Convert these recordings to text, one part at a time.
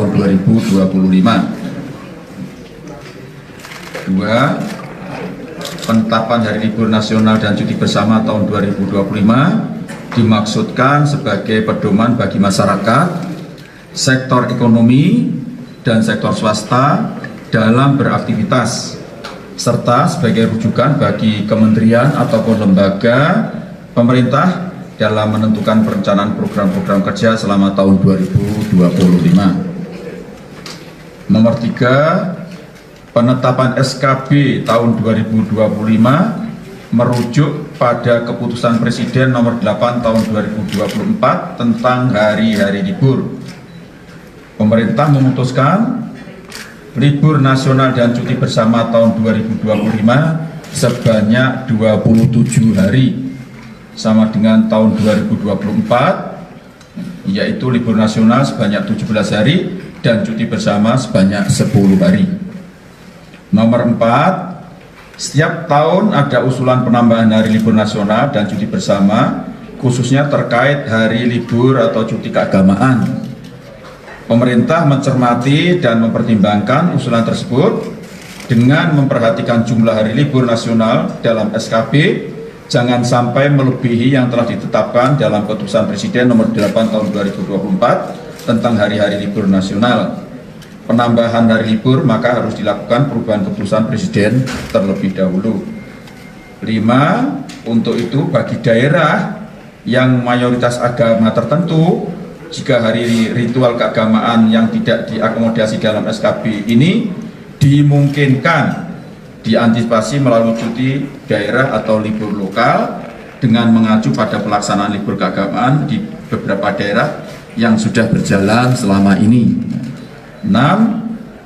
tahun 2025. Dua, penetapan hari libur nasional dan cuti bersama tahun 2025 dimaksudkan sebagai pedoman bagi masyarakat, sektor ekonomi, dan sektor swasta dalam beraktivitas, serta sebagai rujukan bagi kementerian ataupun lembaga pemerintah dalam menentukan perencanaan program-program kerja selama tahun 2025. Nomor 3, penetapan SKB tahun 2025 merujuk pada keputusan Presiden nomor 8 tahun 2024 tentang hari-hari libur. Pemerintah memutuskan libur nasional dan cuti bersama tahun 2025 sebanyak 27 hari, sama dengan tahun 2024, yaitu libur nasional sebanyak 17 hari dan cuti bersama sebanyak 10 hari. Nomor 4, setiap tahun ada usulan penambahan hari libur nasional dan cuti bersama, khususnya terkait hari libur atau cuti keagamaan. Pemerintah mencermati dan mempertimbangkan usulan tersebut dengan memperhatikan jumlah hari libur nasional dalam SKB, jangan sampai melebihi yang telah ditetapkan dalam keputusan Presiden nomor 8 tahun 2024 tentang hari-hari libur nasional. Penambahan hari libur maka harus dilakukan perubahan keputusan Presiden terlebih dahulu. 5, untuk itu bagi daerah yang mayoritas agama tertentu, jika hari ritual keagamaan yang tidak diakomodasi dalam SKB ini dimungkinkan diantisipasi melalui cuti daerah atau libur lokal dengan mengacu pada pelaksanaan libur keagamaan di beberapa daerah yang sudah berjalan selama ini. 6,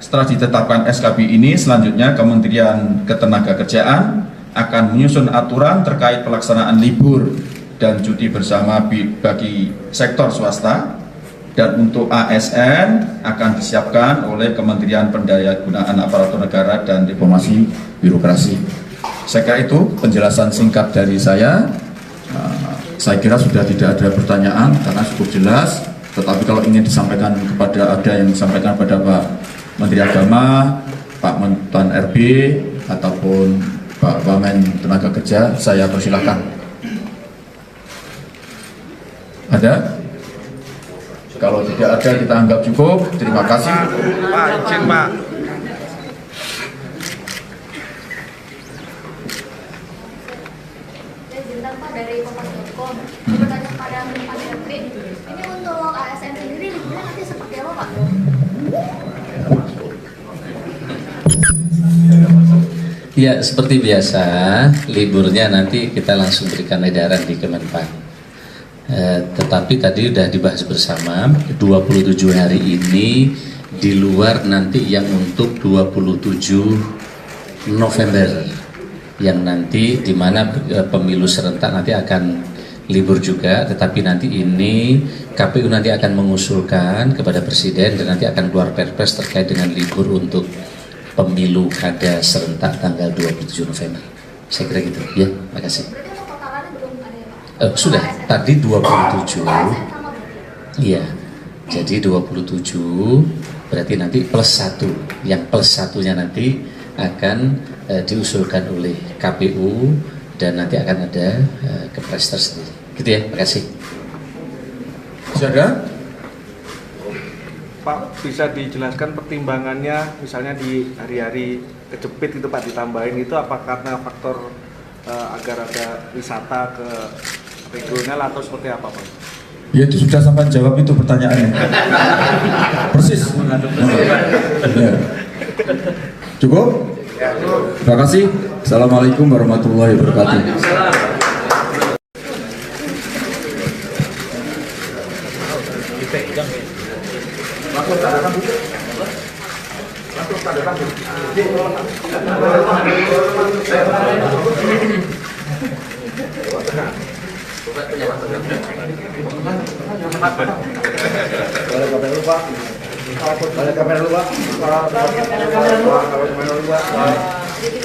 setelah ditetapkan SKB ini, selanjutnya Kementerian Ketenagakerjaan akan menyusun aturan terkait pelaksanaan libur dan cuti bersama bagi sektor swasta, dan untuk ASN akan disiapkan oleh Kementerian Pendayagunaan Aparatur Negara dan Reformasi Birokrasi. Saya kira itu penjelasan singkat dari saya. Saya kira sudah tidak ada pertanyaan karena cukup jelas. Tetapi kalau ingin disampaikan ada yang disampaikan pada Pak Menteri Agama, Pak Mentan RB, ataupun Pak Wamen Tenaga Kerja, saya persilahkan. Ada? Kalau tidak ada, kita anggap cukup. Terima kasih. Pak, izin Pak. Dari kompas.com, bertanya pada Pak RB, ini untuk ASN sendiri liburnya nanti seperti apa Pak? Ya, seperti biasa, liburnya nanti kita langsung berikan edaran di Kemenpan. Tetapi tadi sudah dibahas bersama, 27 hari ini di luar nanti yang untuk 27 November. Yang nanti di mana pemilu serentak nanti akan libur juga, tetapi nanti ini KPU nanti akan mengusulkan kepada Presiden dan nanti akan keluar perpres terkait dengan libur untuk pemilu kada serentak tanggal 27 November. Saya kira gitu, ya, makasih. Sudah, tadi 27, iya, jadi 27 berarti nanti plus 1, yang plus satunya nanti akan diusulkan oleh KPU dan nanti akan ada kepres tersendiri. Gitu ya, makasih. Silakan. Pak, bisa dijelaskan pertimbangannya, misalnya di hari-hari kejepit itu Pak ditambahin itu apa karena faktor agar ada wisata ke regional atau seperti apa Pak? Ya, itu sudah sampai jawab itu pertanyaannya. Persis. Ya. Cukup? Terima kasih. Assalamualaikum warahmatullahi wabarakatuh.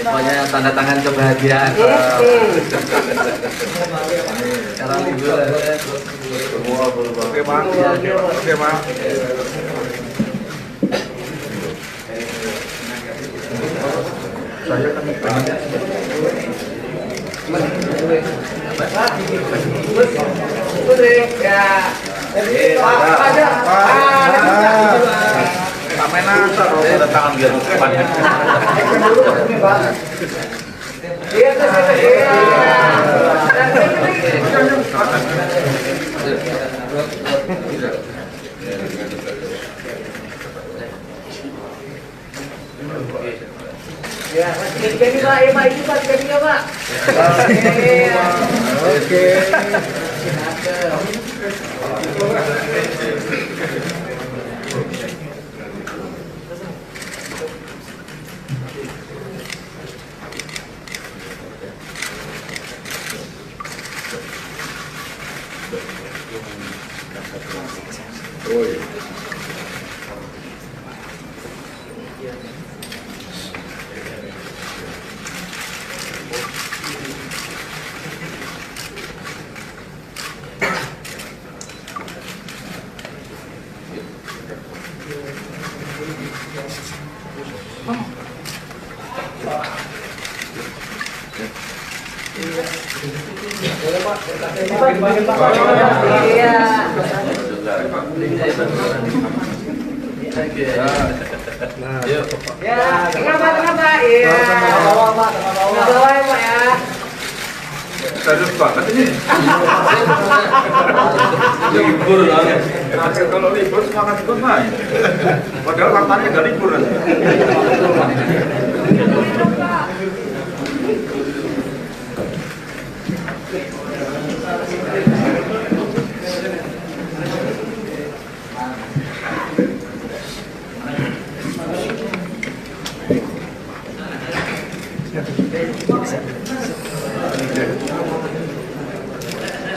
Pokoknya tanda tangan kebahagiaan. Cara libur. Oke Pak. Oke Pak. Ya, jadi Pak, itu Pak, jadinya Pak. Oke. Ya, kenapa? Iya. Bawa ya, Pak ya. Serius banget ini. Libur lah. Kalau libur semangat ikut main. Padahal katanya nggak libur nanti.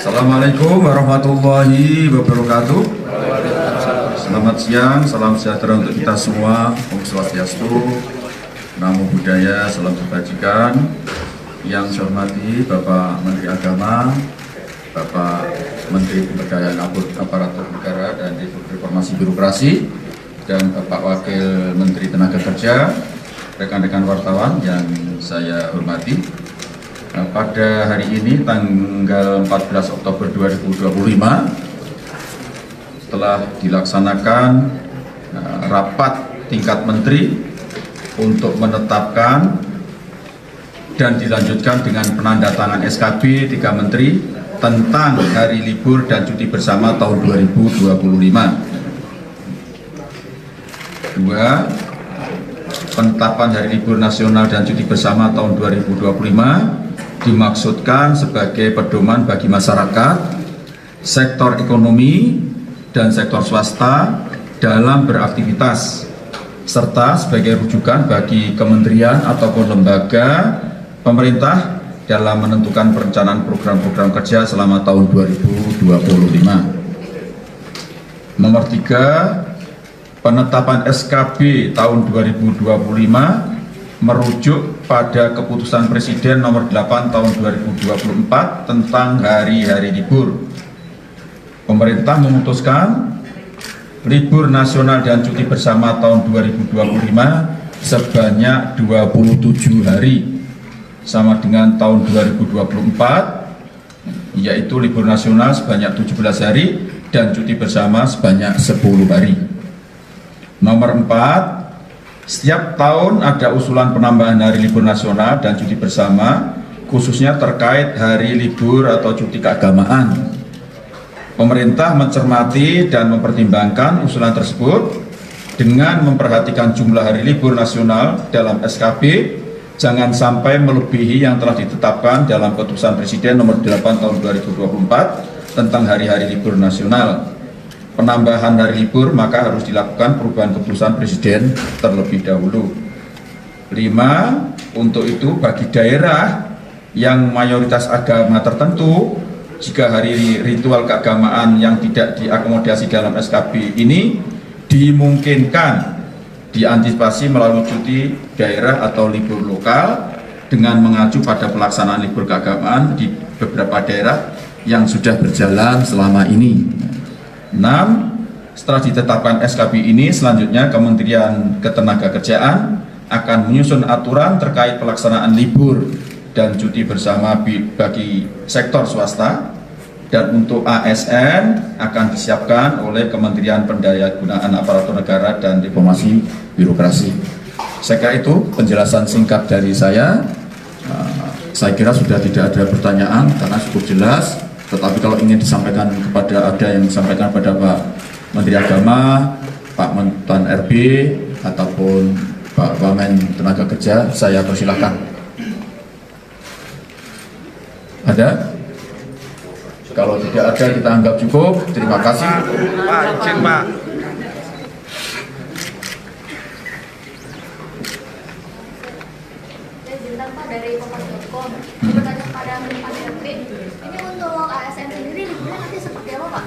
Assalamualaikum warahmatullahi wabarakatuh. Selamat siang, salam sejahtera untuk kita semua. Om Swastiastu, Namo Buddhaya, salam kebajikan. Yang saya hormati Bapak Menteri Agama, Bapak Menteri Pemberdayaan Aparatur Negara dan Reformasi Birokrasi, dan Bapak Wakil Menteri Tenaga Kerja, rekan-rekan wartawan yang saya hormati. Pada hari ini tanggal 14 Oktober 2025 telah dilaksanakan rapat tingkat menteri untuk menetapkan dan dilanjutkan dengan penandatangan SKB 3 menteri tentang hari libur dan cuti bersama tahun 2025. Kedua, penetapan hari libur nasional dan cuti bersama tahun 2025 dimaksudkan sebagai pedoman bagi masyarakat, sektor ekonomi, dan sektor swasta dalam beraktivitas, serta sebagai rujukan bagi kementerian ataupun lembaga pemerintah dalam menentukan perencanaan program-program kerja selama tahun 2025. Nomor 3, penetapan SKB tahun 2025 merujuk pada keputusan Presiden nomor 8 tahun 2024 tentang hari-hari libur. Pemerintah memutuskan libur nasional dan cuti bersama tahun 2025 sebanyak 27 hari, sama dengan tahun 2024, yaitu libur nasional sebanyak 17 hari dan cuti bersama sebanyak 10 hari. Nomor 4, setiap tahun ada usulan penambahan hari libur nasional dan cuti bersama, khususnya terkait hari libur atau cuti keagamaan. Pemerintah mencermati dan mempertimbangkan usulan tersebut dengan memperhatikan jumlah hari libur nasional dalam SKB, jangan sampai melebihi yang telah ditetapkan dalam keputusan Presiden nomor 8 tahun 2024 tentang hari-hari libur nasional. Penambahan hari libur maka harus dilakukan perubahan keputusan Presiden terlebih dahulu. 5, untuk itu bagi daerah yang mayoritas agama tertentu, jika hari ritual keagamaan yang tidak diakomodasi dalam SKB ini dimungkinkan diantisipasi melalui cuti daerah atau libur lokal dengan mengacu pada pelaksanaan libur keagamaan di beberapa daerah yang sudah berjalan selama ini. 6, setelah ditetapkan SKB ini, selanjutnya Kementerian Ketenagakerjaan akan menyusun aturan terkait pelaksanaan libur dan cuti bersama bagi sektor swasta, dan untuk ASN akan disiapkan oleh Kementerian Pendayagunaan Aparatur Negara dan Reformasi Birokrasi. Saya kira itu penjelasan singkat dari saya. Saya kira sudah tidak ada pertanyaan karena cukup jelas. Tetapi kalau ingin disampaikan ada yang disampaikan pada Pak Menteri Agama, Pak Mentan RB, ataupun Pak Wamen Tenaga Kerja, saya persilahkan. Ada? Kalau tidak ada, kita anggap cukup. Terima kasih. Pak, izin Pak. Bintang Pak dari kompas.com. Bertanya kepada Pak RB, ini untuk ASN sendiri liburnya nanti seperti apa Pak?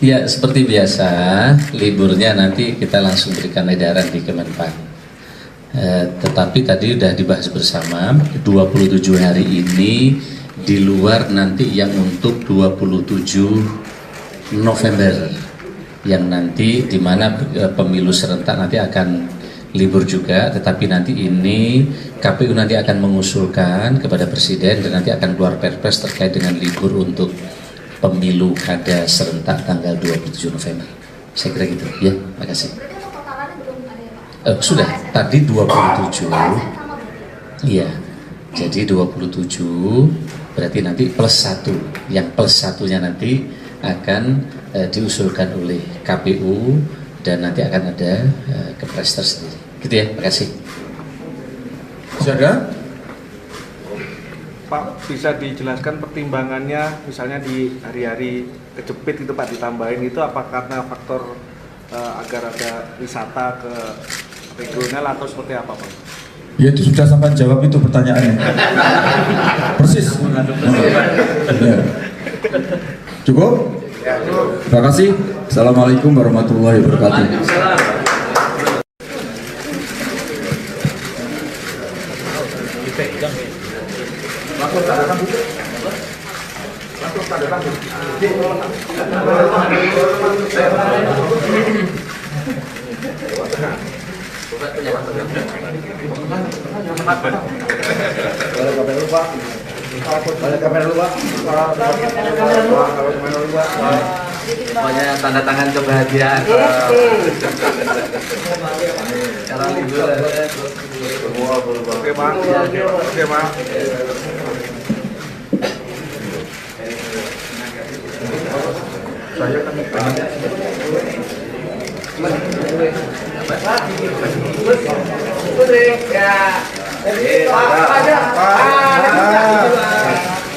Ya, seperti biasa, liburnya nanti kita langsung berikan edaran di Kemenpan. Tetapi tadi sudah dibahas bersama, 27 hari ini di luar nanti yang untuk 27 November, yang nanti di mana pemilu serentak nanti akan libur juga, tetapi nanti ini KPU nanti akan mengusulkan kepada Presiden dan nanti akan keluar perpres terkait dengan libur untuk pemilu kada serentak tanggal 27 November. Saya kira gitu, ya, makasih. Berarti untuk totalannya belum ada ya Pak? Sudah, tadi 27. ASN sama berarti? Iya, jadi 27 berarti nanti plus 1. Yang plus satunya nanti akan diusulkan oleh KPU dan nanti akan ada kepres tersendiri. Gitu ya, makasih. Masih ada? Pak, bisa dijelaskan pertimbangannya misalnya di hari-hari kejepit itu Pak ditambahin itu apa karena faktor agar ada wisata ke regional atau seperti apa Pak? Ya, itu sudah sampai jawab itu pertanyaannya. Persis. Ya. Cukup? Terima kasih. Assalamualaikum warahmatullahi wabarakatuh. Pokoknya tanda tangan kebahagiaan. Sekarang libur. Oke Pak, oke Pak. Saya kan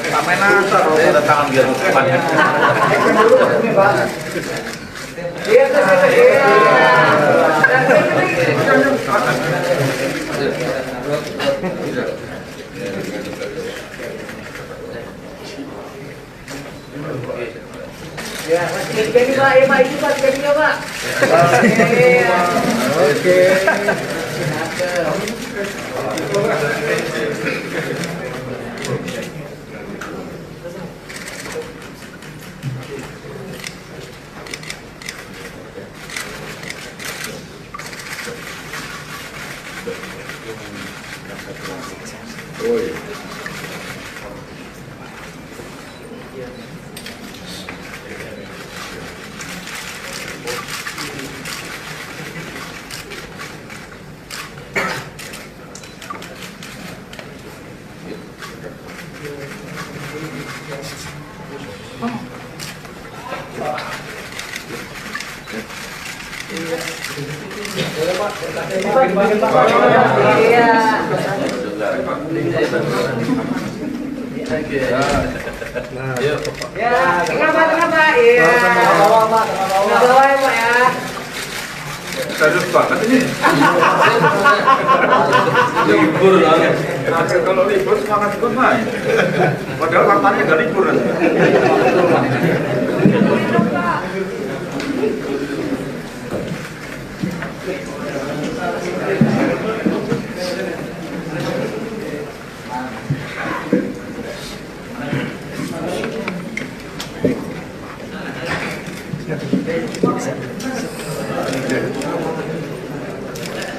Pak Menas, tanda tangan biar depannya. Ya, masih jadi Pak, ya Pak, itu Pak, jadinya Pak. Oke. Ya, kenapa? Iya. Bawah Pak ya Pak ya. serius banget ini. Libur lah. Kalau libur semangat ikut main. Padahal matanya nggak libur.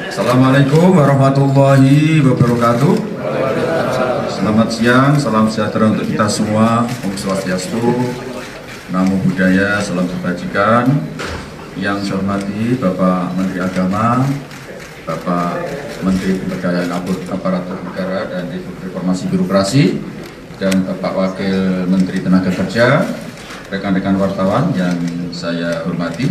Assalamualaikum warahmatullahi wabarakatuh. Selamat siang, salam sejahtera untuk kita semua. Om Swastiastu, Namo Buddhaya, salam kebajikan. Yang saya hormati Bapak Menteri Agama, Bapak Menteri Pemberdayaan Aparatur Negara dan Reformasi Birokrasi, dan Bapak Wakil Menteri Tenaga Kerja, rekan-rekan wartawan yang saya hormati.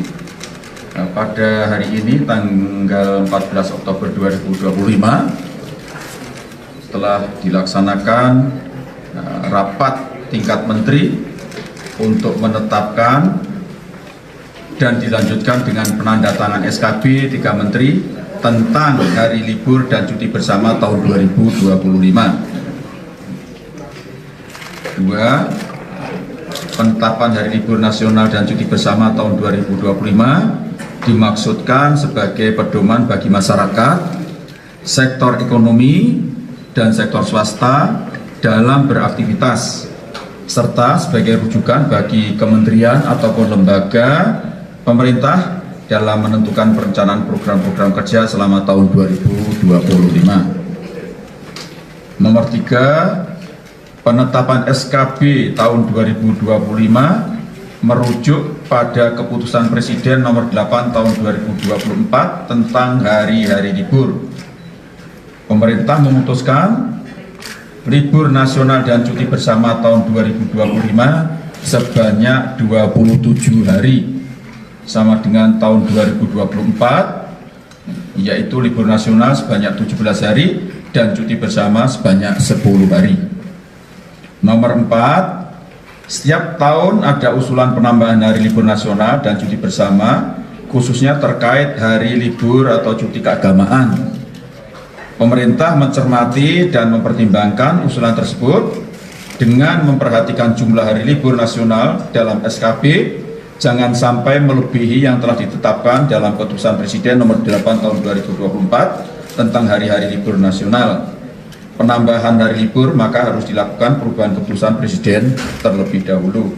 Pada hari ini tanggal 14 Oktober 2025 telah dilaksanakan rapat tingkat menteri untuk menetapkan dan dilanjutkan dengan penandatangan SKB 3 menteri tentang hari libur dan cuti bersama tahun 2025. 2. Penetapan hari libur nasional dan cuti bersama tahun 2025 dimaksudkan sebagai pedoman bagi masyarakat, sektor ekonomi, dan sektor swasta dalam beraktivitas, serta sebagai rujukan bagi kementerian ataupun lembaga pemerintah dalam menentukan perencanaan program-program kerja selama tahun 2025. Nomor 3, penetapan SKB tahun 2025 merujuk pada keputusan Presiden nomor 8 tahun 2024 tentang hari-hari libur. Pemerintah memutuskan libur nasional dan cuti bersama tahun 2025 sebanyak 27 hari, sama dengan tahun 2024, yaitu libur nasional sebanyak 17 hari dan cuti bersama sebanyak 10 hari. Nomor 4, setiap tahun ada usulan penambahan hari libur nasional dan cuti bersama, khususnya terkait hari libur atau cuti keagamaan. Pemerintah mencermati dan mempertimbangkan usulan tersebut dengan memperhatikan jumlah hari libur nasional dalam SKB, jangan sampai melebihi yang telah ditetapkan dalam keputusan Presiden nomor 8 tahun 2024 tentang hari-hari libur nasional. Penambahan hari libur maka harus dilakukan perubahan keputusan Presiden terlebih dahulu.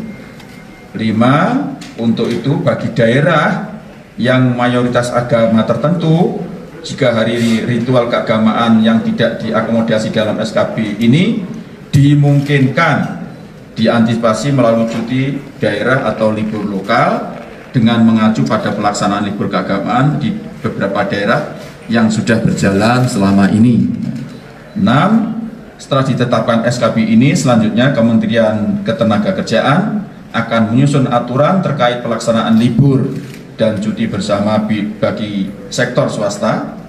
5. Untuk itu bagi daerah yang mayoritas agama tertentu, jika hari ritual keagamaan yang tidak diakomodasi dalam SKB ini dimungkinkan diantisipasi melalui cuti daerah atau libur lokal dengan mengacu pada pelaksanaan libur keagamaan di beberapa daerah yang sudah berjalan selama ini. 6. Setelah ditetapkan SKB ini, selanjutnya Kementerian Ketenagakerjaan akan menyusun aturan terkait pelaksanaan libur dan cuti bersama bagi sektor swasta,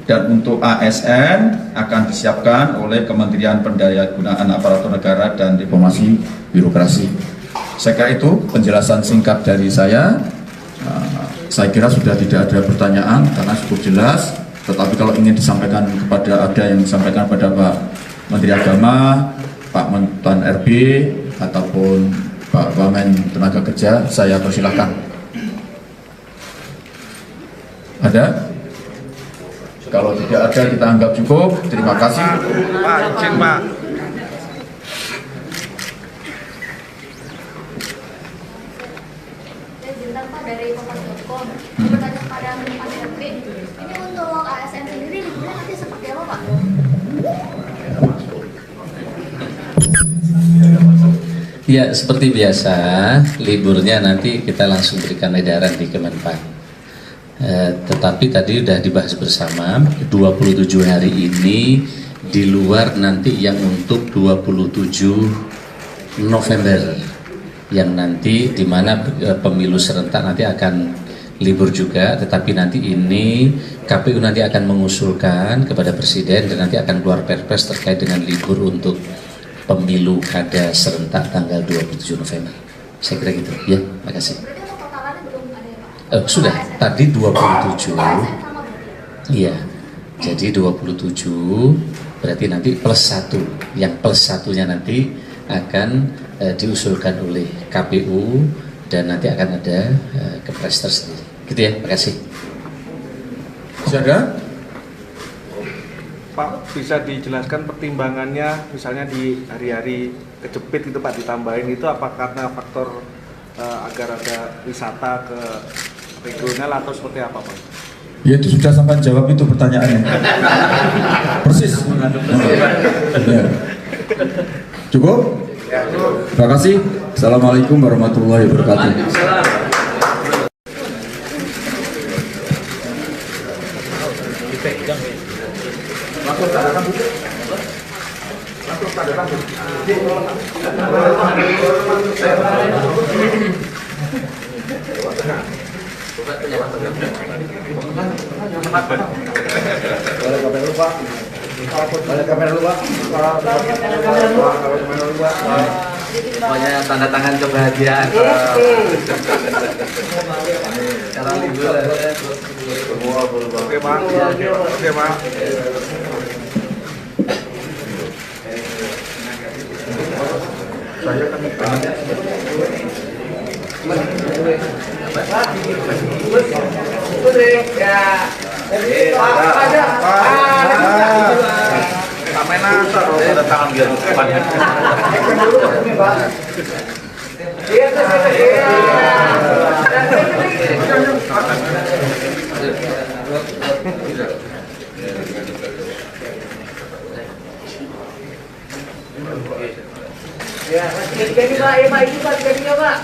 dan untuk ASN akan disiapkan oleh Kementerian Pendayaan Aparatur Negara dan Reformasi Birokrasi. Saya kira itu penjelasan singkat dari saya. Saya kira sudah tidak ada pertanyaan karena cukup jelas. Tetapi kalau ingin disampaikan ada yang disampaikan pada Pak Menteri Agama, Pak Mentan RB, ataupun Pak Wamen Tenaga Kerja, saya persilahkan. Ada? Kalau tidak ada, kita anggap cukup. Terima kasih. Pak, izin Pak. Bintang Pak dari kompas.com. Bertanya kepada Pak RB, ini untuk ASN sendiri liburnya nanti seperti apa Pak? Ya, seperti biasa, liburnya nanti kita langsung berikan edaran di Kemenpan. Tetapi tadi sudah dibahas bersama, 27 hari ini di luar nanti yang untuk 27 November, yang nanti di mana pemilu serentak nanti akan libur juga, tetapi nanti ini KPU nanti akan mengusulkan kepada Presiden dan nanti akan keluar perpres terkait dengan libur untuk pemilu kada serentak tanggal 27 November. Saya kira gitu, ya, makasih. Berarti untuk totalannya belum ada ya Pak? Sudah, tadi 27. ASN sama berarti? Iya, jadi 27 berarti nanti plus 1. Yang plus satunya nanti akan diusulkan oleh KPU dan nanti akan ada kepres tersendiri. Gitu ya, makasih. Silakan. Pak, bisa dijelaskan pertimbangannya misalnya di hari-hari kejepit itu Pak ditambahin itu apa karena faktor agar ada wisata ke regional atau seperti apa Pak? Ya itu sudah sampai jawab itu pertanyaannya. Persis. Ya. Cukup? Terima kasih. Assalamualaikum warahmatullahi wabarakatuh. Pokoknya tanda tangan kebahagiaan. Sekarang libur. Oke Pak. Oke Pak. Saya kan Ya, jadi Pak, ya Pak, itu Pak, jadinya Pak.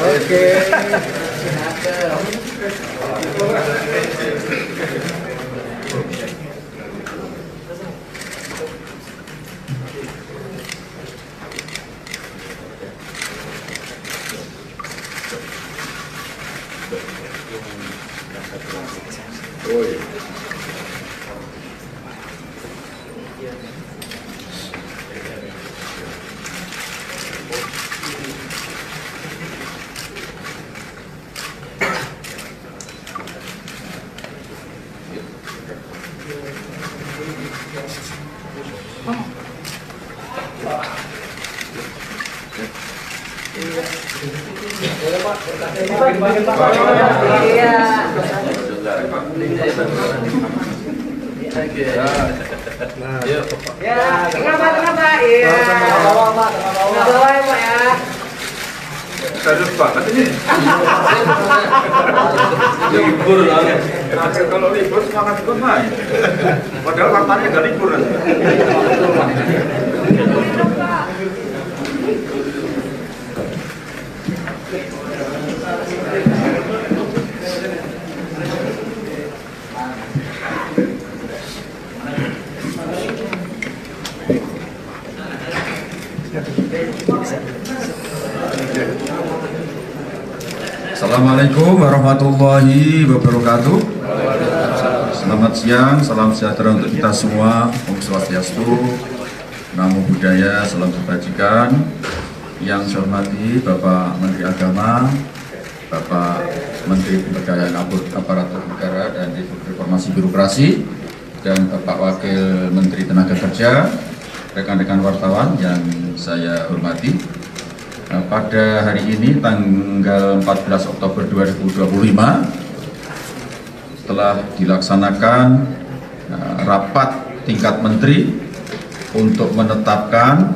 Oke. Ya, kenapa? Iya. Bawah Pak ya Pak ya. Serius banget ini. Libur lah. Kalau libur semangat ikut main. Padahal katanya nggak libur. Assalamualaikum warahmatullahi wabarakatuh. Selamat siang, salam sejahtera untuk kita semua. Om Swastiastu, Namo Buddhaya, salam kebajikan. Yang saya hormati Bapak Menteri Agama, Bapak Menteri Pemberdayaan Aparatur Negara dan Reformasi Birokrasi, dan Bapak Wakil Menteri Tenaga Kerja, rekan-rekan wartawan yang saya hormati. Pada hari ini tanggal 14 Oktober 2025 telah dilaksanakan rapat tingkat menteri untuk menetapkan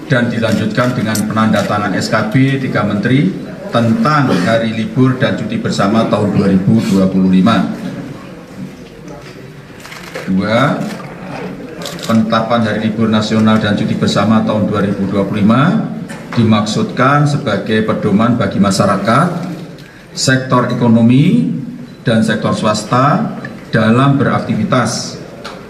dan dilanjutkan dengan penandatangan SKB 3 menteri tentang hari libur dan cuti bersama tahun 2025. 2. Penetapan hari libur nasional dan cuti bersama tahun 2025 dimaksudkan sebagai pedoman bagi masyarakat, sektor ekonomi, dan sektor swasta dalam beraktivitas,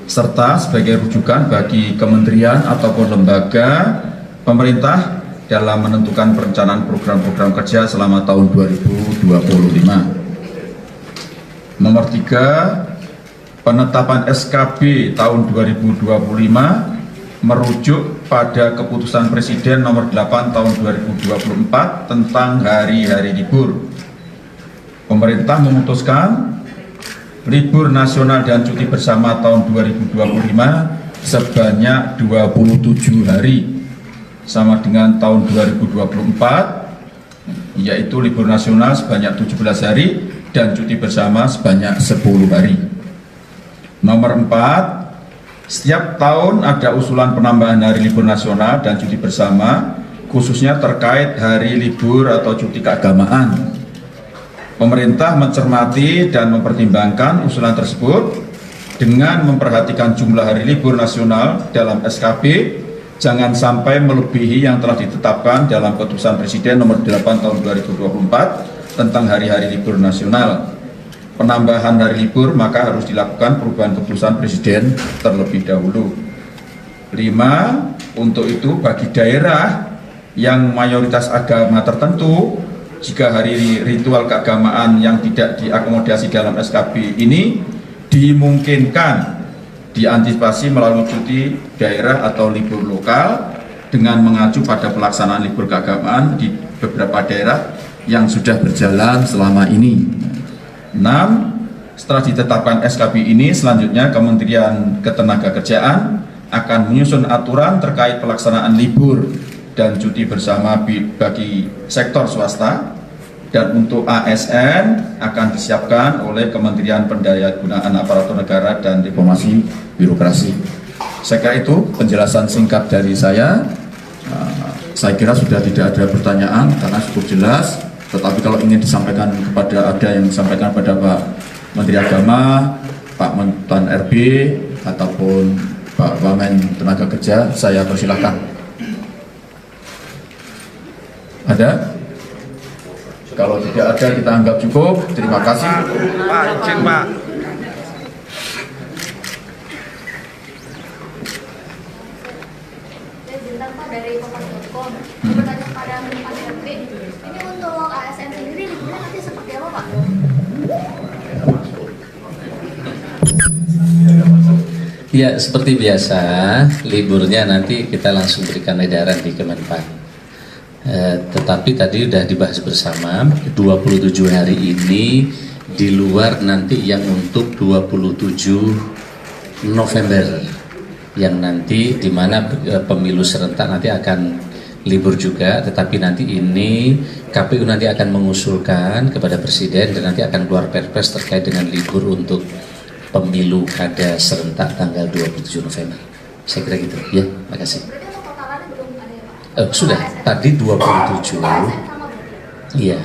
serta sebagai rujukan bagi kementerian ataupun lembaga pemerintah dalam menentukan perencanaan program-program kerja selama tahun 2025. Nomor 3, penetapan SKB tahun 2025 merujuk pada keputusan Presiden nomor 8 tahun 2024 tentang hari-hari libur. Pemerintah memutuskan libur nasional dan cuti bersama tahun 2025 sebanyak 27 hari, sama dengan tahun 2024, yaitu libur nasional sebanyak 17 hari dan cuti bersama sebanyak 10 hari. Nomor 4, setiap tahun ada usulan penambahan hari libur nasional dan cuti bersama khususnya terkait hari libur atau cuti keagamaan. Pemerintah mencermati dan mempertimbangkan usulan tersebut dengan memperhatikan jumlah hari libur nasional dalam SKP jangan sampai melebihi yang telah ditetapkan dalam Keputusan Presiden Nomor 8 Tahun 2024 tentang hari-hari libur nasional. Penambahan hari libur maka harus dilakukan perubahan Keputusan Presiden terlebih dahulu. 5. Untuk itu bagi daerah yang mayoritas agama tertentu, jika hari ritual keagamaan yang tidak diakomodasi dalam SKP ini dimungkinkan diantisipasi melalui cuti daerah atau libur lokal dengan mengacu pada pelaksanaan libur keagamaan di beberapa daerah yang sudah berjalan selama ini. 6. Setelah ditetapkan SKP ini, selanjutnya Kementerian Ketenagakerjaan akan menyusun aturan terkait pelaksanaan libur dan cuti bersama bagi sektor swasta, dan untuk ASN akan disiapkan oleh Kementerian Pendayagunaan Aparatur Negara dan Reformasi Birokrasi. Saya kira itu penjelasan singkat dari saya. Saya kira sudah tidak ada pertanyaan karena cukup jelas. Tetapi kalau ingin disampaikan ada yang disampaikan pada Pak Menteri Agama, Pak Mentan RB, ataupun Pak Wamen Tenaga Kerja, saya persilahkan. Ada? Kalau tidak ada, kita anggap cukup. Terima kasih. Pak, izin Pak. Bintang Pak dari kompas.com. Bertanya kepada Pak RB, ini untuk ASN sendiri liburnya nanti seperti apa Pak? Ya, seperti biasa, liburnya nanti kita langsung berikan edaran di Kemenpan. Tetapi tadi sudah dibahas bersama, 27 hari ini di luar nanti yang untuk 27 November, yang nanti di mana pemilu serentak nanti akan libur juga, tetapi nanti ini KPU nanti akan mengusulkan kepada Presiden dan nanti akan keluar perpres terkait dengan libur untuk pemilu kada serentak tanggal 27 November. Saya kira gitu, ya, makasih. Berarti untuk totalannya belum ada ya Pak? Sudah, tadi 27. ASN sama berarti? Iya,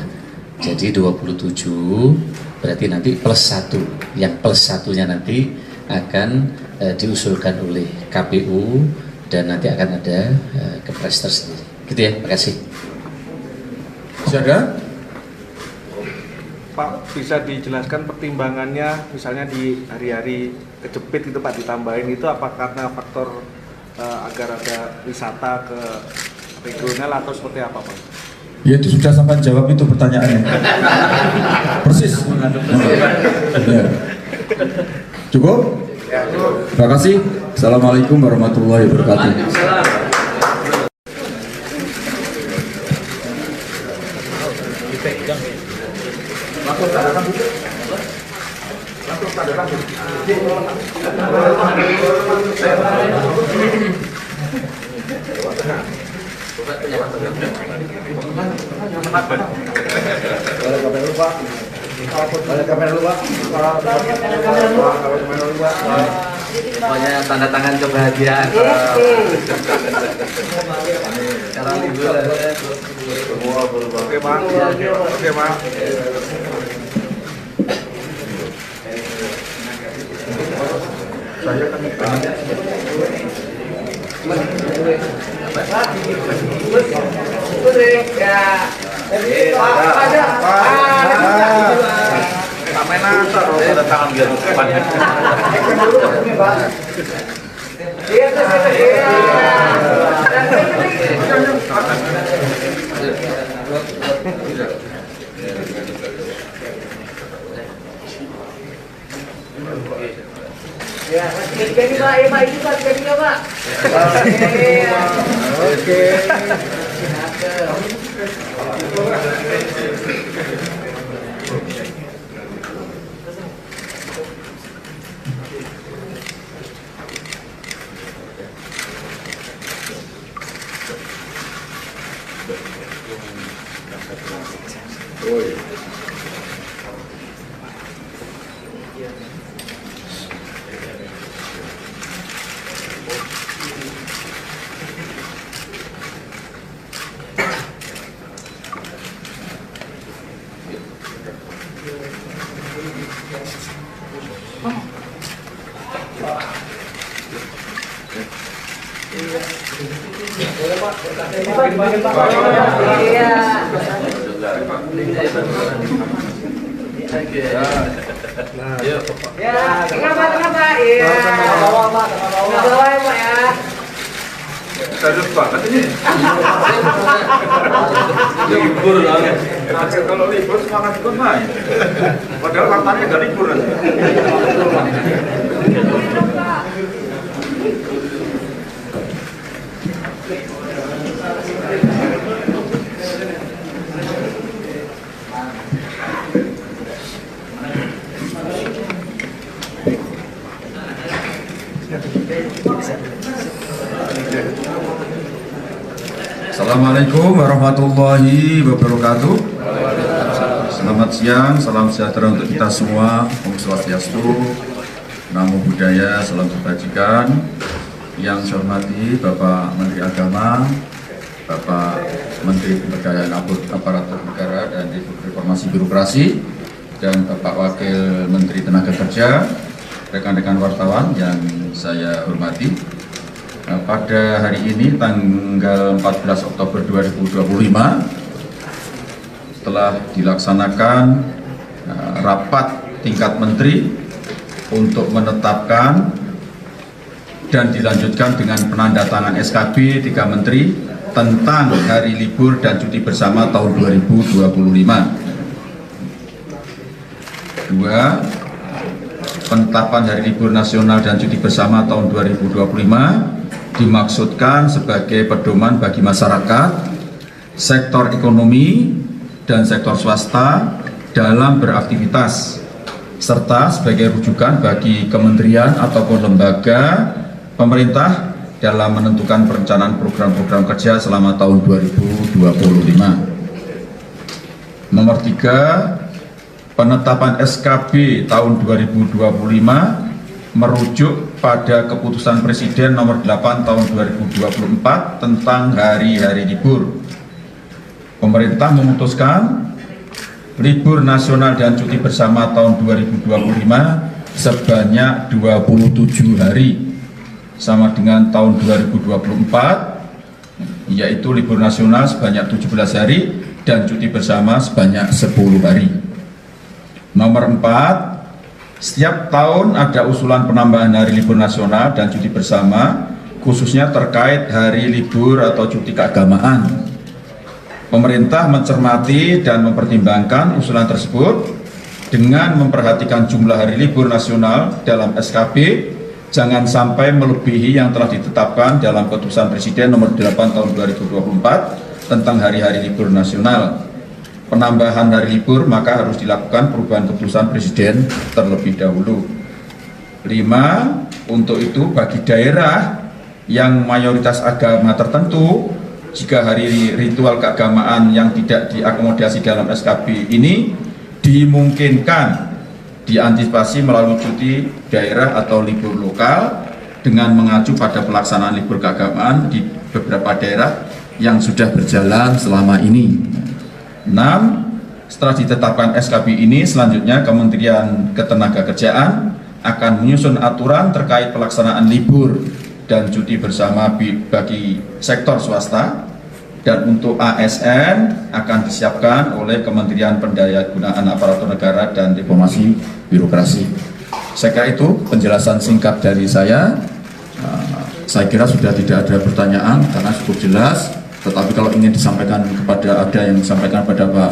jadi 27 berarti nanti plus 1. Yang plus satunya nanti akan diusulkan oleh KPU dan nanti akan ada kepres tersendiri. Gitu ya, makasih. Masih ada? Pak, bisa dijelaskan pertimbangannya misalnya di hari-hari kejepit itu Pak ditambahin itu apa karena faktor agar ada wisata ke regional atau seperti apa Pak? Ya, itu sudah sampai jawab itu pertanyaannya. Persis. Ya. Cukup? Terima kasih. Assalamualaikum warahmatullahi wabarakatuh. Pokoknya tanda tangan kebahagiaan. Cara libur. Oke Pak, oke Pak. Tangan biar depan. Ya, ini Pak, ya Pak, ini Pak, ini Pak. Oke. Ya, kenapa? Iya. Bawa ya, Pak ya. Serius banget ini. Libur lah. Kalau libur semangat ikut main. Padahal katanya nggak libur nanti. Assalamualaikum warahmatullahi wabarakatuh. Selamat siang, salam sejahtera untuk kita semua. Om Swastiastu, Namo Buddhaya, salam kebajikan. Yang saya hormati Bapak Menteri Agama, Bapak Menteri Pemberdayaan Aparatur Negara dan Reformasi Birokrasi, dan Bapak Wakil Menteri Tenaga Kerja, rekan-rekan wartawan yang saya hormati. Pada hari ini tanggal 14 Oktober 2025 telah dilaksanakan rapat tingkat menteri untuk menetapkan dan dilanjutkan dengan penandatangan SKB 3 menteri tentang hari libur dan cuti bersama tahun 2025. 2. Penetapan hari libur nasional dan cuti bersama tahun 2025 dimaksudkan sebagai pedoman bagi masyarakat, sektor ekonomi, dan sektor swasta dalam beraktivitas, serta sebagai rujukan bagi kementerian ataupun lembaga pemerintah dalam menentukan perencanaan program-program kerja selama tahun 2025. Nomor 3, penetapan SKB tahun 2025 merujuk pada keputusan Presiden nomor 8 tahun 2024 tentang hari-hari libur. Pemerintah memutuskan libur nasional dan cuti bersama tahun 2025 sebanyak 27 hari, sama dengan tahun 2024, yaitu libur nasional sebanyak 17 hari dan cuti bersama sebanyak 10 hari. Nomor 4, setiap tahun ada usulan penambahan hari libur nasional dan cuti bersama, khususnya terkait hari libur atau cuti keagamaan. Pemerintah mencermati dan mempertimbangkan usulan tersebut dengan memperhatikan jumlah hari libur nasional dalam SKB, jangan sampai melebihi yang telah ditetapkan dalam keputusan Presiden nomor 8 tahun 2024 tentang hari-hari libur nasional. Penambahan hari libur maka harus dilakukan perubahan keputusan Presiden terlebih dahulu. 5. Untuk itu bagi daerah yang mayoritas agama tertentu, jika hari ritual keagamaan yang tidak diakomodasi dalam SKB ini dimungkinkan diantisipasi melalui cuti daerah atau libur lokal dengan mengacu pada pelaksanaan libur keagamaan di beberapa daerah yang sudah berjalan selama ini. 6. Setelah ditetapkan SKB ini, selanjutnya Kementerian Ketenagakerjaan akan menyusun aturan terkait pelaksanaan libur dan cuti bersama bagi sektor swasta, dan untuk ASN akan disiapkan oleh Kementerian Pendayaan Aparatur Negara dan Reformasi Birokrasi. Saya kira itu penjelasan singkat dari saya. Saya kira sudah tidak ada pertanyaan karena cukup jelas. Tetapi kalau ingin disampaikan ada yang disampaikan pada Pak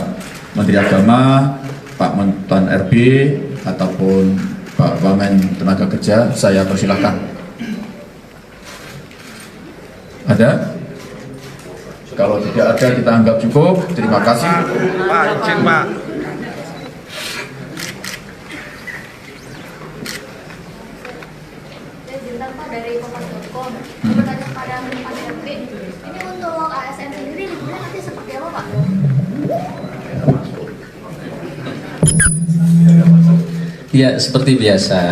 Menteri Agama, Pak Mentan RB, ataupun Pak Wamen Tenaga Kerja, saya persilahkan. Ada? Kalau tidak ada, kita anggap cukup. Terima kasih. Pak, izin Pak. Izin Pak dari Kompas.com. Bertanya kepada Pak RB, ini untuk ASN sendiri liburnya nanti seperti apa Pak? Ya, seperti biasa,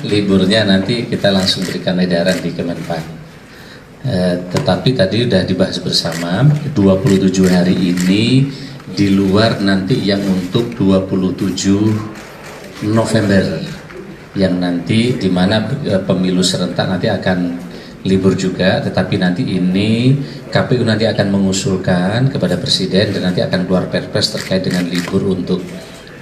liburnya nanti kita langsung berikan edaran di Kemenpan. Tetapi tadi sudah dibahas bersama, 27 hari ini di luar nanti yang untuk 27 November yang nanti di mana pemilu serentak nanti akan libur juga, tetapi nanti ini KPU nanti akan mengusulkan kepada Presiden dan nanti akan keluar perpres terkait dengan libur untuk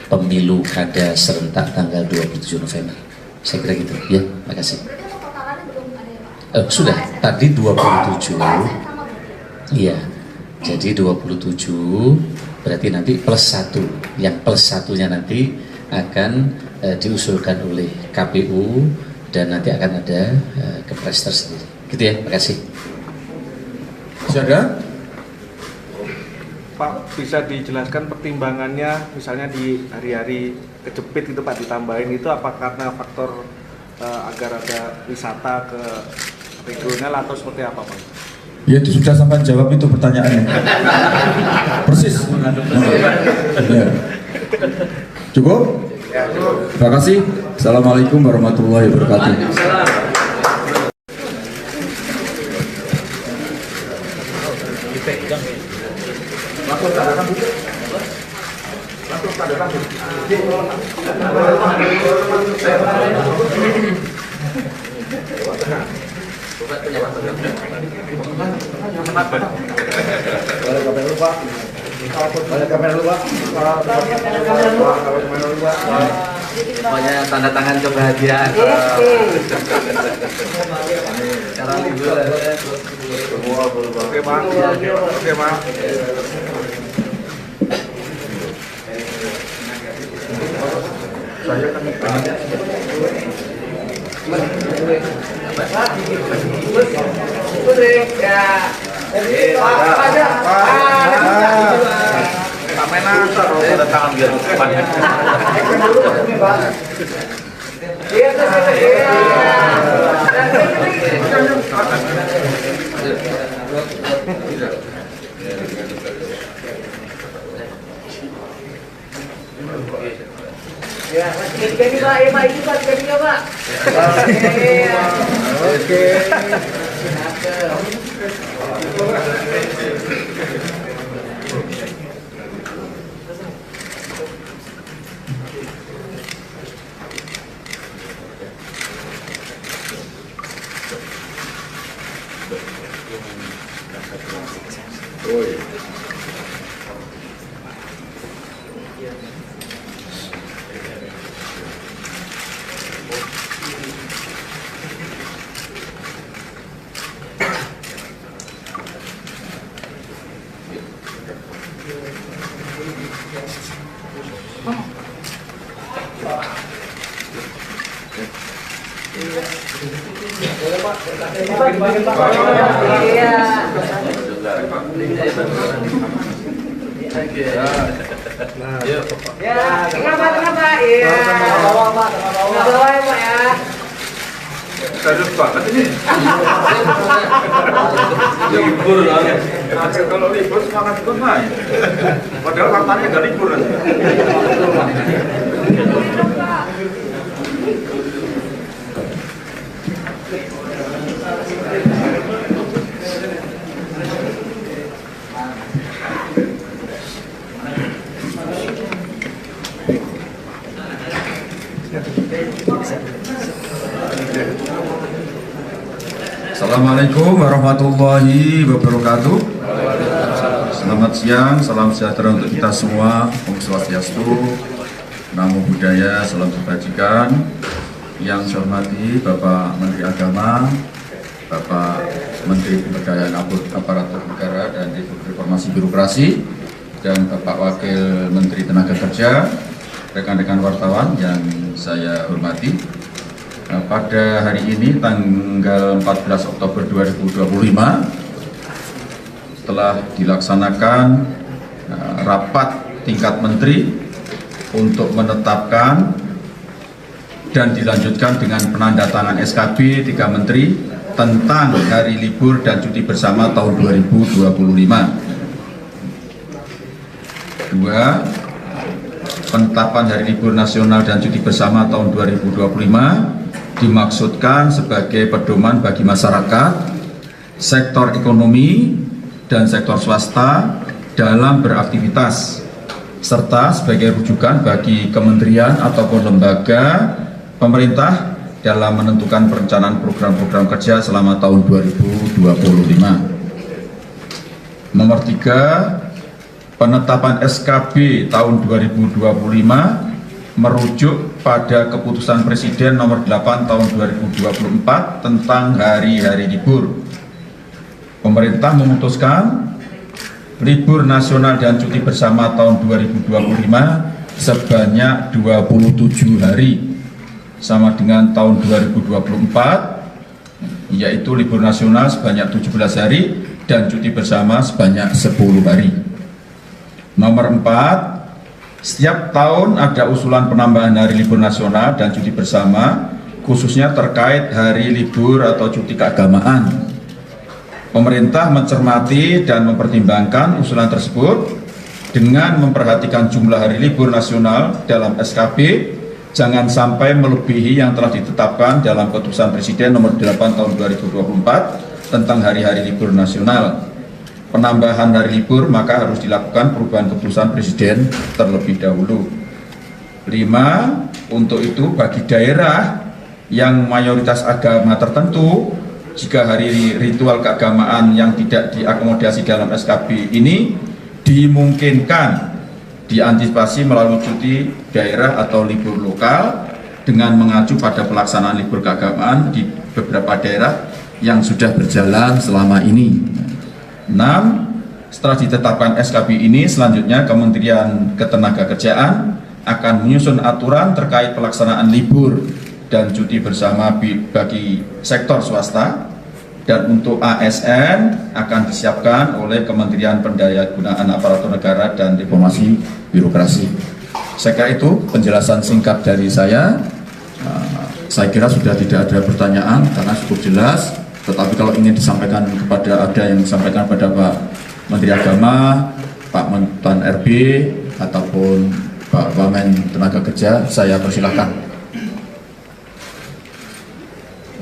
pemilu kada serentak tanggal 27 November. Saya kira gitu ya, makasih. Berarti untuk totalannya belum ada ya Pak? Sudah, tadi 27. ASN sama berarti? Iya, jadi 27 berarti nanti plus 1. Yang plus satunya nanti akan diusulkan oleh KPU dan nanti akan ada kepres tersendiri. Gitu ya, makasih. Masih ada? Pak, bisa dijelaskan pertimbangannya misalnya di hari-hari kejepit itu Pak ditambahin itu apa karena faktor agar ada wisata ke regional atau seperti apa Pak? Ya, itu sudah sampai jawab itu pertanyaannya. Persis. Ya. Cukup? Terima kasih. Assalamualaikum warahmatullahi wabarakatuh. Pokoknya tanda tangan kebahagiaan. Sekarang libur. Oke Pak, oke Pak. Tanda tangan biar depannya. Ya, masih jadi Pak, ya Pak, itu Pak, jadinya Pak. Oke. Ya, kenapa? Iya. Bawah Pak ya Pak ya. Serius banget ini. Libur lah. Kalau libur semangat ikut main. Padahal katanya nggak libur nanti. Assalamualaikum warahmatullahi wabarakatuh. Selamat siang, salam sejahtera untuk kita semua. Om Swastiastu, Namo Buddhaya, salam kebajikan. Yang saya hormati Bapak Menteri Agama, Bapak Menteri Pemberdayaan Aparatur Negara dan Reformasi Birokrasi, dan Bapak Wakil Menteri Tenaga Kerja, rekan-rekan wartawan yang saya hormati. Pada hari ini tanggal 14 Oktober 2025 telah dilaksanakan rapat tingkat menteri untuk menetapkan dan dilanjutkan dengan penandatangan SKB 3 menteri tentang hari libur dan cuti bersama tahun 2025. Kedua, penetapan hari libur nasional dan cuti bersama tahun 2025 dimaksudkan sebagai pedoman bagi masyarakat, sektor ekonomi, dan sektor swasta dalam beraktivitas serta sebagai rujukan bagi kementerian ataupun lembaga pemerintah dalam menentukan perencanaan program-program kerja selama tahun 2025. Nomor 3, penetapan SKB tahun 2025 merujuk pada keputusan Presiden nomor 8 tahun 2024 tentang hari-hari libur. Pemerintah memutuskan libur nasional dan cuti bersama tahun 2025 sebanyak 27 hari, sama dengan tahun 2024, yaitu libur nasional sebanyak 17 hari dan cuti bersama sebanyak 10 hari. Nomor 4, setiap tahun ada usulan penambahan hari libur nasional dan cuti bersama, khususnya terkait hari libur atau cuti keagamaan. Pemerintah mencermati dan mempertimbangkan usulan tersebut dengan memperhatikan jumlah hari libur nasional dalam SKB, jangan sampai melebihi yang telah ditetapkan dalam keputusan Presiden nomor 8 tahun 2024 tentang hari-hari libur nasional. Penambahan hari libur maka harus dilakukan perubahan keputusan Presiden terlebih dahulu. 5, untuk itu bagi daerah yang mayoritas agama tertentu, jika hari ritual keagamaan yang tidak diakomodasi dalam SKB ini dimungkinkan diantisipasi melalui cuti daerah atau libur lokal dengan mengacu pada pelaksanaan libur keagamaan di beberapa daerah yang sudah berjalan selama ini. 6, setelah ditetapkan SKB ini, selanjutnya Kementerian Ketenagakerjaan akan menyusun aturan terkait pelaksanaan libur dan cuti bersama bagi sektor swasta, dan untuk ASN akan disiapkan oleh Kementerian Pendayagunaan Aparatur Negara dan Reformasi Birokrasi. Saya kira itu penjelasan singkat dari saya. Saya kira sudah tidak ada pertanyaan karena cukup jelas. Tetapi kalau ingin disampaikan kepada yang disampaikan pada Pak Menteri Agama, Pak Mentan RB ataupun Pak Wamen Tenaga Kerja, saya persilahkan.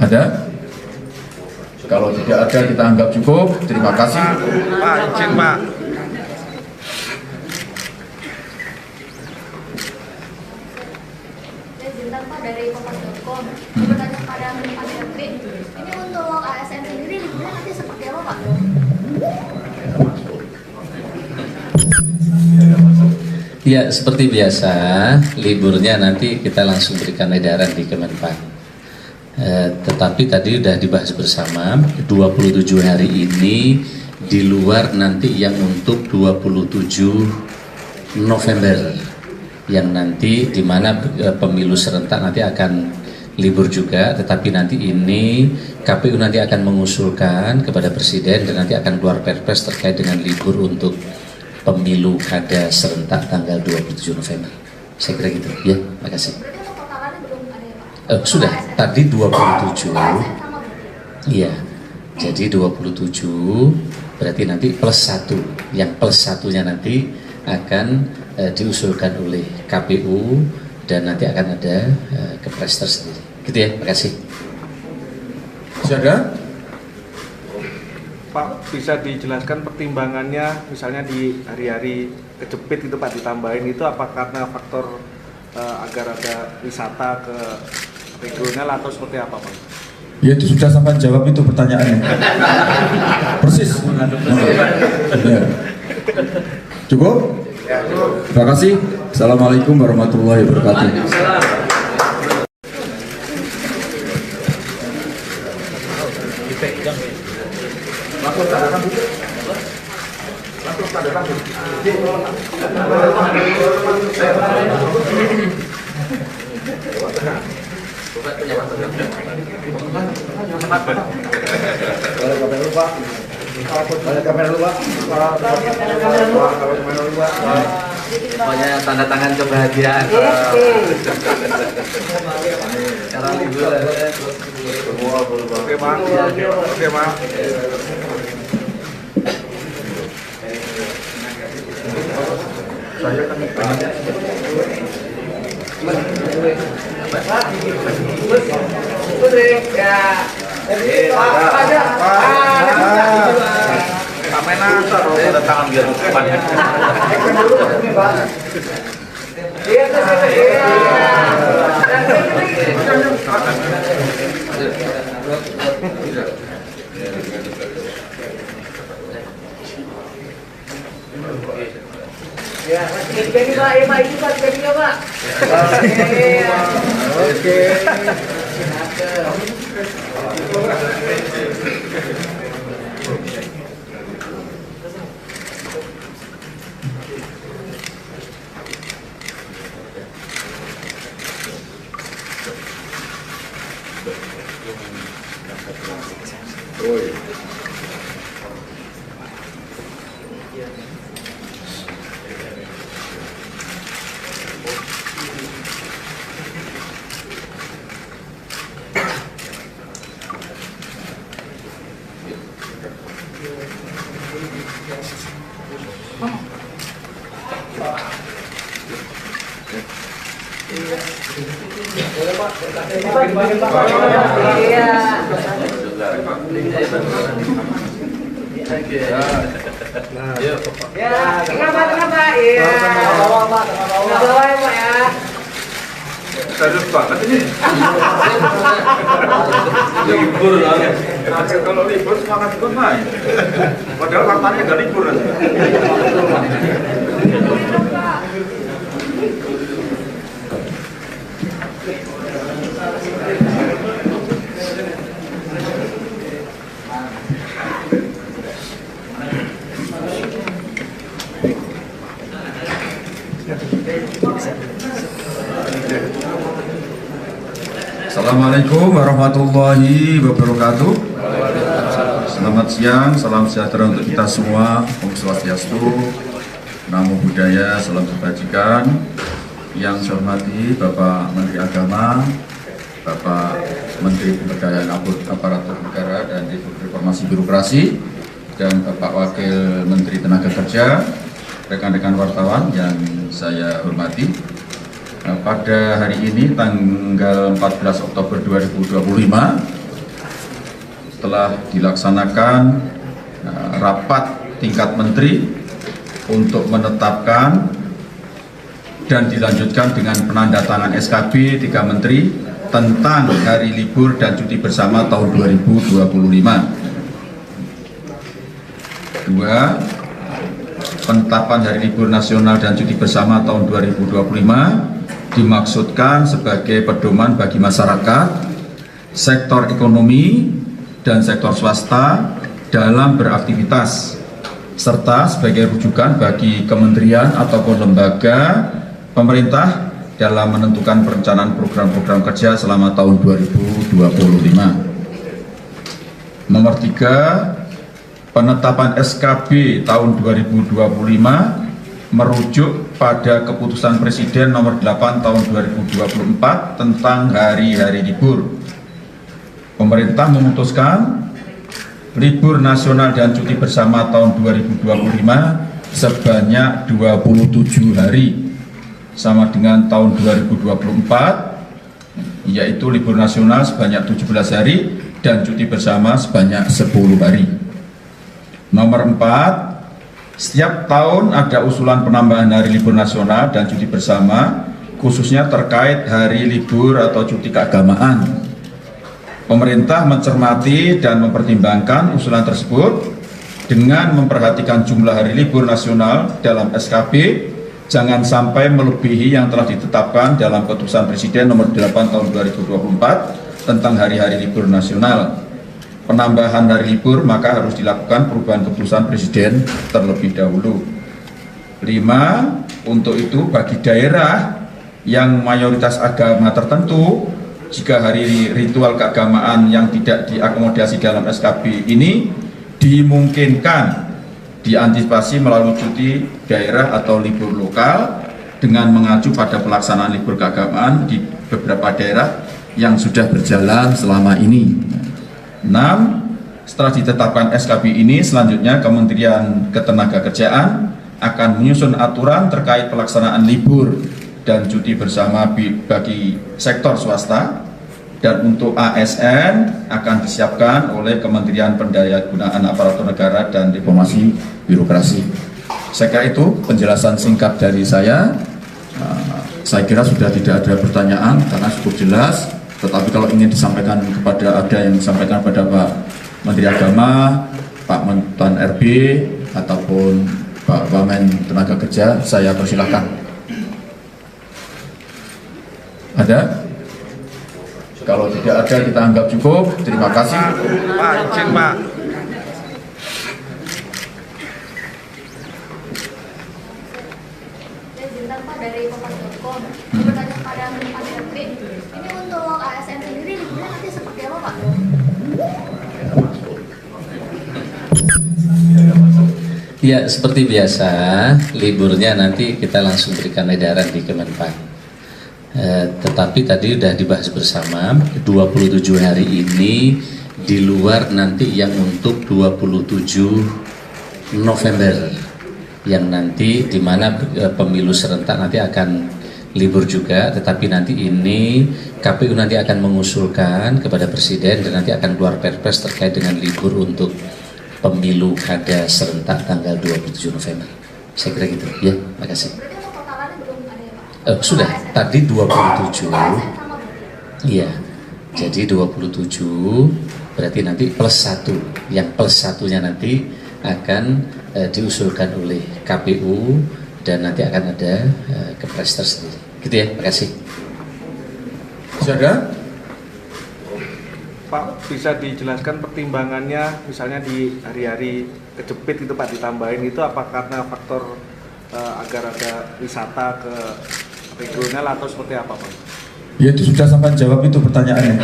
Ada? Kalau tidak ada, kita anggap cukup. Terima kasih. Pak, izin Pak. Izin Pak dari kompas.com. Bertanya kepada Pak RB, ini untuk ASN sendiri liburnya nanti seperti apa Pak? Ya, seperti biasa, liburnya nanti kita langsung berikan edaran di Kemenpan. Tetapi tadi sudah dibahas bersama, 27 hari ini di luar nanti yang untuk 27 November yang nanti di mana pemilu serentak nanti akan libur juga, tetapi nanti ini KPU nanti akan mengusulkan kepada Presiden dan nanti akan keluar perpres terkait dengan libur untuk pemilu kada serentak tanggal 27 November. Saya kira gitu, ya, makasih. Berarti untuk totalannya belum ada ya Pak? Sudah, tadi 27. ASN sama Bu? Iya, jadi 27 berarti nanti plus 1. Yang plus satunya nanti akan diusulkan oleh KPU dan nanti akan ada kepres tersendiri. Gitu ya, makasih. Silakan. Pak, bisa dijelaskan pertimbangannya misalnya di hari-hari kejepit itu Pak ditambahin itu apa karena faktor agar ada wisata ke regional atau seperti apa Pak? Ya, itu sudah sampai jawab itu pertanyaannya. Persis. Ya. Cukup? Terima kasih. Assalamualaikum warahmatullahi wabarakatuh. Pokoknya tanda tangan kebahagiaan. Sekarang libur. Oke Pak, oke Pak. main aja dong, tanda tangan biar depan. Iya, ya, masih gini Pak, ya Pak, ini Pak, gini Pak. Oke. Ya, kenapa? Iya. Bawah Pak ya Pak ya. Serius banget ini. Libur lah. Kalau libur semangat ikut main. Padahal katanya nggak libur aja. Assalamualaikum warahmatullahi wabarakatuh. Selamat siang, salam sejahtera untuk kita semua. Om Swastiastu, Namo Buddhaya, salam kebajikan. Yang saya hormati Bapak Menteri Agama, Bapak Menteri Pemberdayaan Aparatur Negara dan Reformasi Birokrasi, dan Bapak Wakil Menteri Tenaga Kerja, rekan-rekan wartawan yang saya hormati. Pada hari ini tanggal 14 Oktober 2025 telah dilaksanakan rapat tingkat menteri untuk menetapkan dan dilanjutkan dengan penandatangan SKB 3 menteri tentang hari libur dan cuti bersama tahun 2025. Dua, penetapan hari libur nasional dan cuti bersama tahun 2025 dimaksudkan sebagai pedoman bagi masyarakat, sektor ekonomi, dan sektor swasta dalam beraktivitas, serta sebagai rujukan bagi kementerian ataupun lembaga pemerintah dalam menentukan perencanaan program-program kerja selama tahun 2025. Nomor 3, penetapan SKB tahun 2025 merujuk pada keputusan Presiden nomor 8 tahun 2024 tentang hari-hari libur. Pemerintah memutuskan libur nasional dan cuti bersama tahun 2025 sebanyak 27 hari, sama dengan tahun 2024, yaitu libur nasional sebanyak 17 hari dan cuti bersama sebanyak 10 hari. Nomor 4, setiap tahun ada usulan penambahan hari libur nasional dan cuti bersama, khususnya terkait hari libur atau cuti keagamaan. Pemerintah mencermati dan mempertimbangkan usulan tersebut dengan memperhatikan jumlah hari libur nasional dalam SKB, jangan sampai melebihi yang telah ditetapkan dalam keputusan Presiden nomor 8 tahun 2024 tentang hari-hari libur nasional. Penambahan hari libur maka harus dilakukan perubahan keputusan Presiden terlebih dahulu. 5, untuk itu bagi daerah yang mayoritas agama tertentu, jika hari ritual keagamaan yang tidak diakomodasi dalam SKB ini dimungkinkan diantisipasi melalui cuti daerah atau libur lokal dengan mengacu pada pelaksanaan libur keagamaan di beberapa daerah yang sudah berjalan selama ini. 6, setelah ditetapkan SKB ini, selanjutnya Kementerian Ketenagakerjaan akan menyusun aturan terkait pelaksanaan libur dan cuti bersama bagi sektor swasta Dan untuk ASN akan disiapkan oleh Kementerian Pendayagunaan Aparatur Negara dan Reformasi Birokrasi. Saya kira itu penjelasan singkat dari saya. Saya kira sudah tidak ada pertanyaan karena cukup jelas. Tetapi kalau ingin disampaikan kepada yang disampaikan pada Pak Menteri Agama, Pak Mentan RB ataupun Pak Wamen Tenaga Kerja, saya persilahkan. Ada? Kalau tidak ada kita anggap cukup. Terima kasih. Pak, izin Pak. Bintang Pak dari kompas.com. Bertanya kepada Pak RB, ini untuk ASN sendiri liburnya nanti seperti apa Pak? Ya, seperti biasa, liburnya nanti kita langsung berikan edaran di Kemenpan. Tetapi tadi sudah dibahas bersama, 27 hari ini di luar nanti yang untuk 27 November yang nanti di mana pemilu serentak nanti akan libur juga, tetapi nanti ini KPU nanti akan mengusulkan kepada Presiden dan nanti akan keluar perpres terkait dengan libur untuk pemilu kada serentak tanggal 27 November. Saya kira gitu, ya, makasih. Berarti untuk totalannya belum ada ya Pak? Sudah, tadi 27. ASN sama berarti? Iya, jadi 27 berarti nanti plus 1. Yang plus satunya nanti akan diusulkan oleh KPU dan nanti akan ada kepres tersendiri. Gitu ya, makasih. Sudah? Pak, bisa dijelaskan pertimbangannya misalnya di hari-hari kejepit itu Pak ditambahin itu apa karena faktor agar ada wisata ke regional atau seperti apa Pak? Ya itu sudah sampai jawab itu pertanyaannya.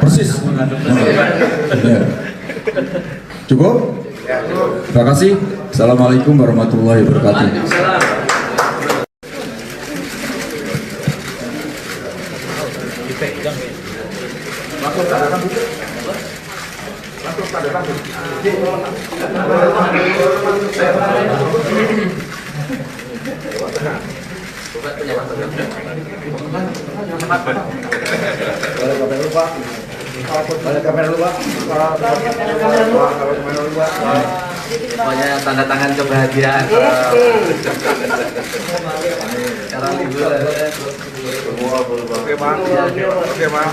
Persis. Ya. Cukup? Terima kasih. Assalamualaikum warahmatullahi wabarakatuh. Pokoknya tanda tangan kebahagiaan. Sekarang libur. Oke Pak, oke Pak.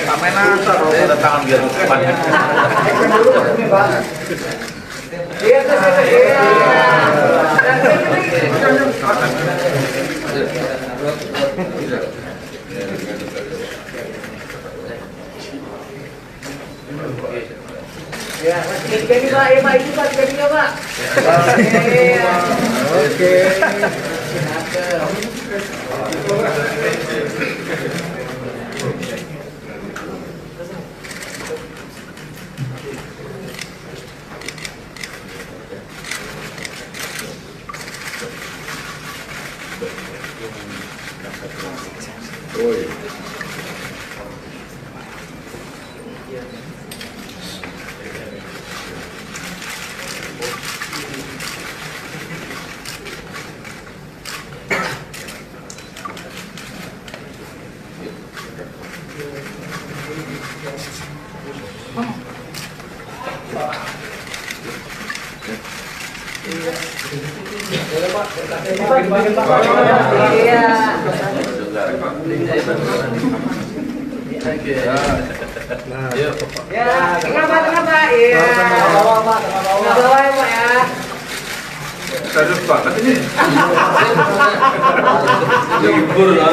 Sampai nasa kalau tanda tangan biar depan. Ya, ini Pak, ya Pak, itu Pak, jadinya Pak. Oke. Ya, kenapa? Iya. Bawah Pak ya Pak ya. Serius banget ini. Libur lah.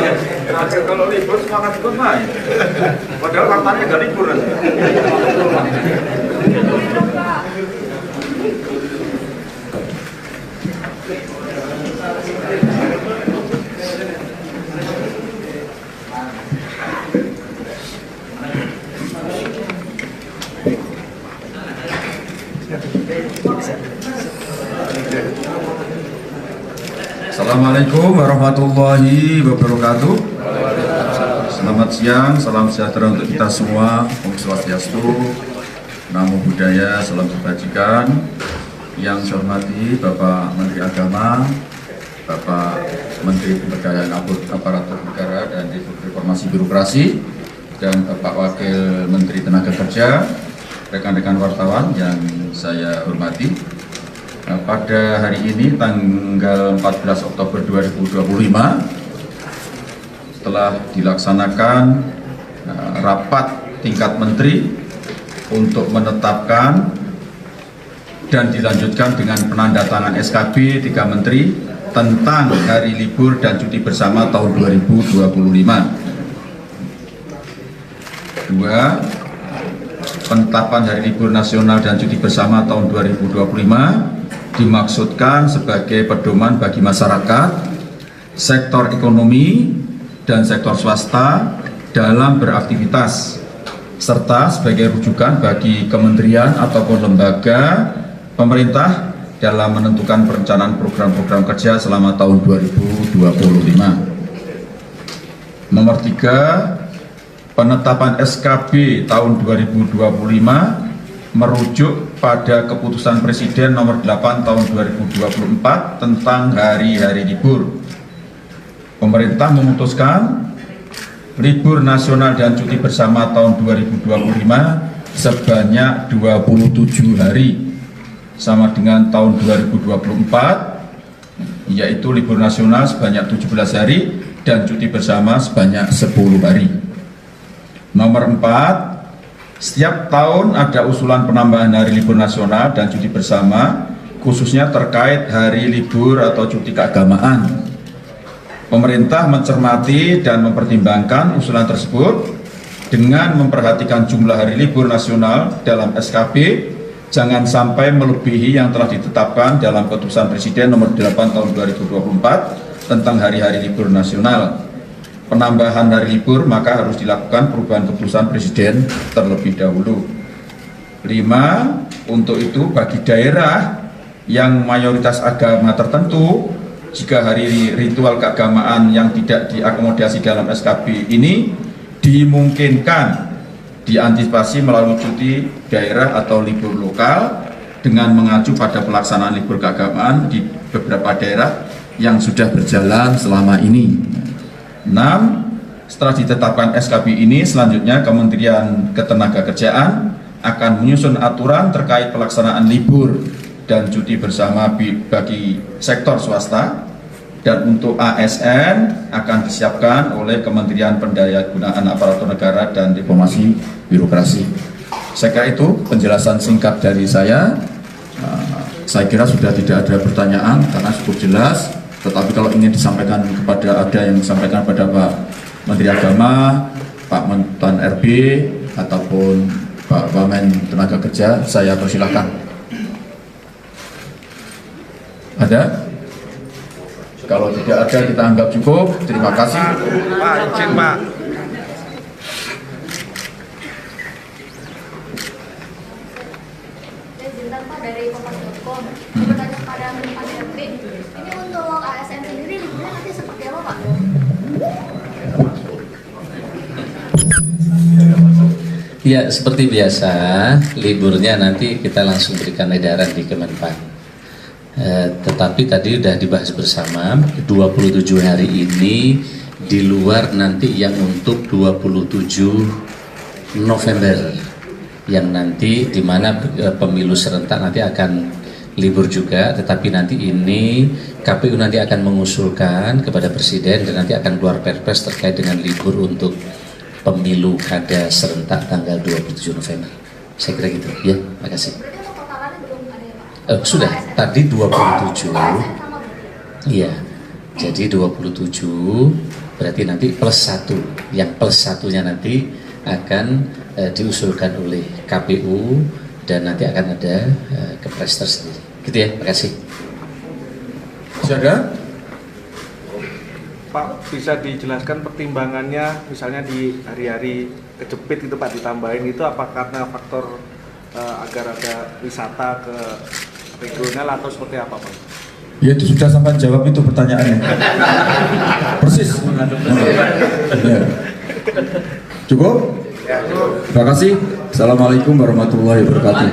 Kalau libur semangat ikut main. Padahal katanya nggak libur. Assalamualaikum warahmatullahi wabarakatuh. Selamat siang, salam sejahtera untuk kita semua. Om Swastiastu, Namo Buddhaya, salam kebajikan. Yang saya hormati Bapak Menteri Agama, Bapak Menteri Pemberdayaan Aparatur Negara dan Reformasi Birokrasi, dan Bapak Wakil Menteri Tenaga Kerja, rekan-rekan wartawan yang saya hormati. Pada hari ini tanggal 14 Oktober 2025 telah dilaksanakan rapat tingkat menteri untuk menetapkan dan dilanjutkan dengan penandatangan SKB 3 menteri tentang hari libur dan cuti bersama tahun 2025. 2. Penetapan hari libur nasional dan cuti bersama tahun 2025 dimaksudkan sebagai pedoman bagi masyarakat, sektor ekonomi, dan sektor swasta dalam beraktivitas, serta sebagai rujukan bagi kementerian ataupun lembaga pemerintah dalam menentukan perencanaan program-program kerja selama tahun 2025. Nomor 3, penetapan SKB tahun 2025 merujuk pada keputusan Presiden nomor 8 tahun 2024 tentang hari-hari libur. Pemerintah memutuskan libur nasional dan cuti bersama tahun 2025 sebanyak 27 hari, sama dengan tahun 2024, yaitu libur nasional sebanyak 17 hari dan cuti bersama sebanyak 10 hari. Nomor 4, setiap tahun ada usulan penambahan hari libur nasional dan cuti bersama, khususnya terkait hari libur atau cuti keagamaan. Pemerintah mencermati dan mempertimbangkan usulan tersebut dengan memperhatikan jumlah hari libur nasional dalam SKB, jangan sampai melebihi yang telah ditetapkan dalam keputusan Presiden nomor 8 tahun 2024 tentang hari-hari libur nasional. Penambahan hari libur maka harus dilakukan perubahan keputusan Presiden terlebih dahulu. 5. Untuk itu bagi daerah yang mayoritas agama tertentu, jika hari ritual keagamaan yang tidak diakomodasi dalam SKB ini dimungkinkan diantisipasi melalui cuti daerah atau libur lokal dengan mengacu pada pelaksanaan libur keagamaan di beberapa daerah yang sudah berjalan selama ini. 6. Setelah ditetapkan SKB ini, selanjutnya Kementerian Ketenagakerjaan akan menyusun aturan terkait pelaksanaan libur dan cuti bersama bagi sektor swasta, dan untuk ASN akan disiapkan oleh Kementerian Pendayaan Aparatur Negara dan Reformasi Birokrasi. Saya kira itu penjelasan singkat dari saya. Saya kira sudah tidak ada pertanyaan karena cukup jelas. Tetapi kalau ingin disampaikan ada yang disampaikan pada Pak Menteri Agama, Pak Mentan RB, ataupun Pak Wamen Tenaga Kerja, saya persilahkan. Ada? Kalau tidak ada, kita anggap cukup. Terima kasih. Pak, izin Pak. Izin Pak dari kompas.com. Bertanya kepada Pak Menteri, ini untuk ASN sendiri liburnya nanti seperti apa Pak? Ya, seperti biasa, liburnya nanti kita langsung berikan edaran di Kemenpan. Tetapi tadi sudah dibahas bersama, 27 hari ini di luar nanti yang untuk 27 November, yang nanti di mana pemilu serentak nanti akan libur juga, tetapi nanti ini KPU nanti akan mengusulkan kepada Presiden dan nanti akan keluar perpres terkait dengan libur untuk pemilu kada serentak tanggal 27 November. Saya kira gitu, ya, makasih. Berarti untuk totalannya belum ada ya Pak? Sudah, tadi 27. ASN sama berarti? Iya, jadi 27 berarti nanti plus 1. Yang plus satunya nanti akan diusulkan oleh KPU dan nanti akan ada kepres tersendiri. Gitu ya, makasih. Silakan. Pak, bisa dijelaskan pertimbangannya misalnya di hari-hari kejepit itu Pak ditambahin itu apa karena faktor agar ada wisata ke regional atau seperti apa Pak? Ya itu sudah sampai jawab itu pertanyaannya. Persis. Ya. Cukup? Terima kasih. Assalamualaikum warahmatullahi wabarakatuh.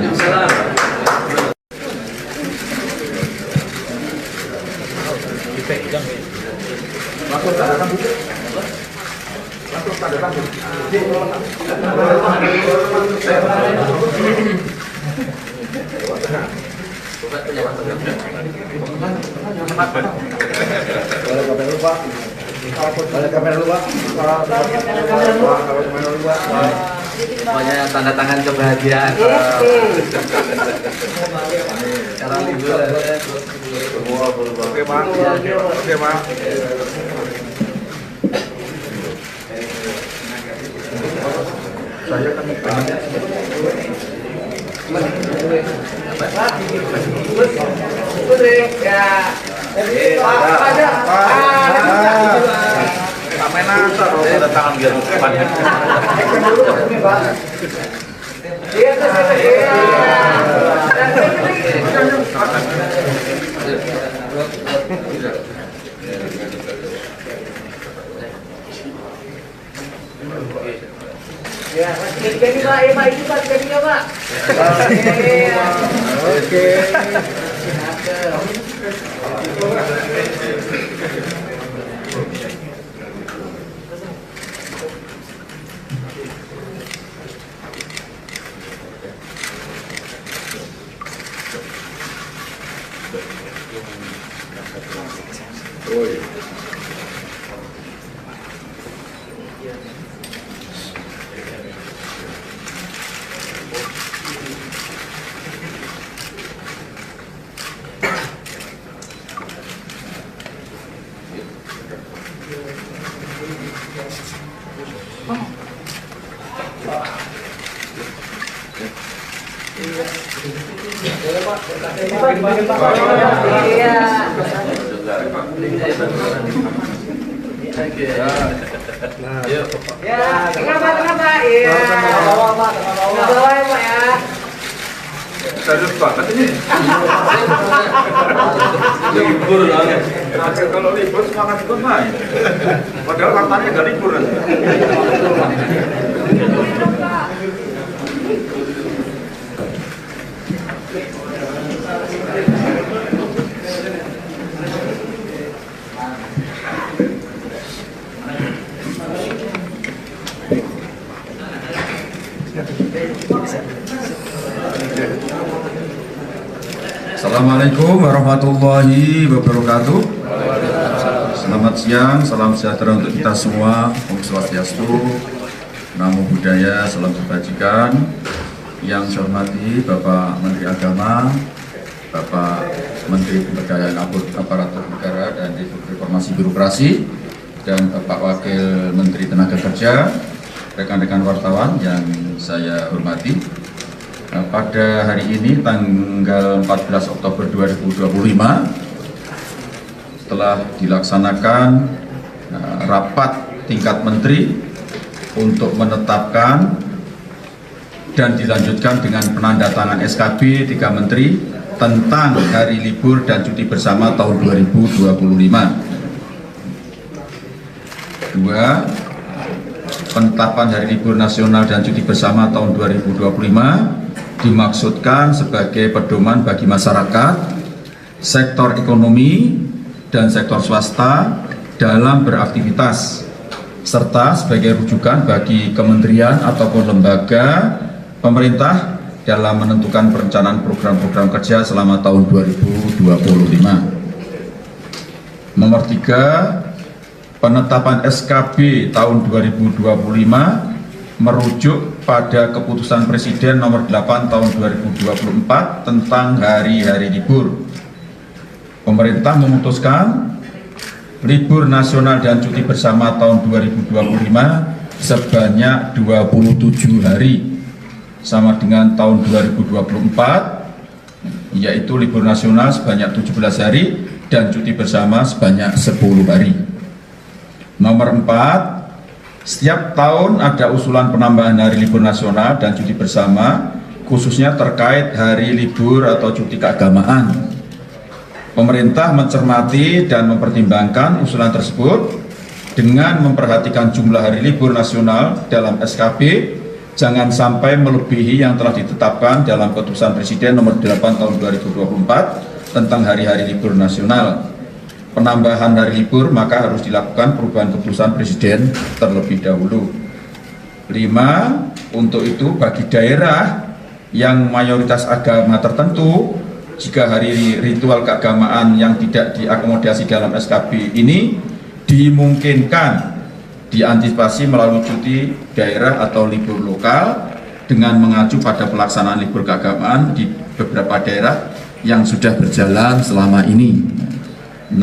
Pokoknya tanda tangan kebahagiaan. Cara liburan. Oke Pak. Oke Pak. Saya akan Main asal kalau tanda tangan biar depannya. Ya, jadi Pak, itu Pak, jadinya Pak. Oke. Ya, kenapa? Iya. Bawah Pak ya. Serius banget ini. Libur lah. Kalau libur semangat ikut main. Padahal katanya nggak libur nanti. Assalamualaikum warahmatullahi wabarakatuh. Selamat siang, salam sejahtera untuk kita semua. Om Swastiastu, Namo Buddhaya, salam kebajikan. Yang saya hormati Bapak Menteri Agama, Bapak Menteri Pemberdayaan Aparatur Negara dan Reformasi Birokrasi, dan Bapak Wakil Menteri Tenaga Kerja, rekan-rekan wartawan yang saya hormati. Pada hari ini tanggal 14 Oktober 2025 telah dilaksanakan rapat tingkat menteri untuk menetapkan dan dilanjutkan dengan penandatangan SKB 3 menteri tentang hari libur dan cuti bersama tahun 2025. Kedua, penetapan hari libur nasional dan cuti bersama tahun 2025 dimaksudkan sebagai pedoman bagi masyarakat, sektor ekonomi, dan sektor swasta dalam beraktivitas, serta sebagai rujukan bagi kementerian ataupun lembaga pemerintah dalam menentukan perencanaan program-program kerja selama tahun 2025. Nomor 3, penetapan SKB tahun 2025 merujuk pada keputusan Presiden nomor 8 tahun 2024 tentang hari-hari libur. Pemerintah memutuskan libur nasional dan cuti bersama tahun 2025 sebanyak 27 hari, sama dengan tahun 2024, yaitu libur nasional sebanyak 17 hari dan cuti bersama sebanyak 10 hari. Nomor 4, setiap tahun ada usulan penambahan hari libur nasional dan cuti bersama, khususnya terkait hari libur atau cuti keagamaan. Pemerintah mencermati dan mempertimbangkan usulan tersebut dengan memperhatikan jumlah hari libur nasional dalam SKP jangan sampai melebihi yang telah ditetapkan dalam Keputusan Presiden Nomor 8 Tahun 2024 tentang hari-hari libur nasional. Penambahan hari libur maka harus dilakukan perubahan Keputusan Presiden terlebih dahulu. 5. Untuk itu bagi daerah yang mayoritas agama tertentu, jika hari ritual keagamaan yang tidak diakomodasi dalam SKP ini dimungkinkan diantisipasi melalui cuti daerah atau libur lokal dengan mengacu pada pelaksanaan libur keagamaan di beberapa daerah yang sudah berjalan selama ini. 6.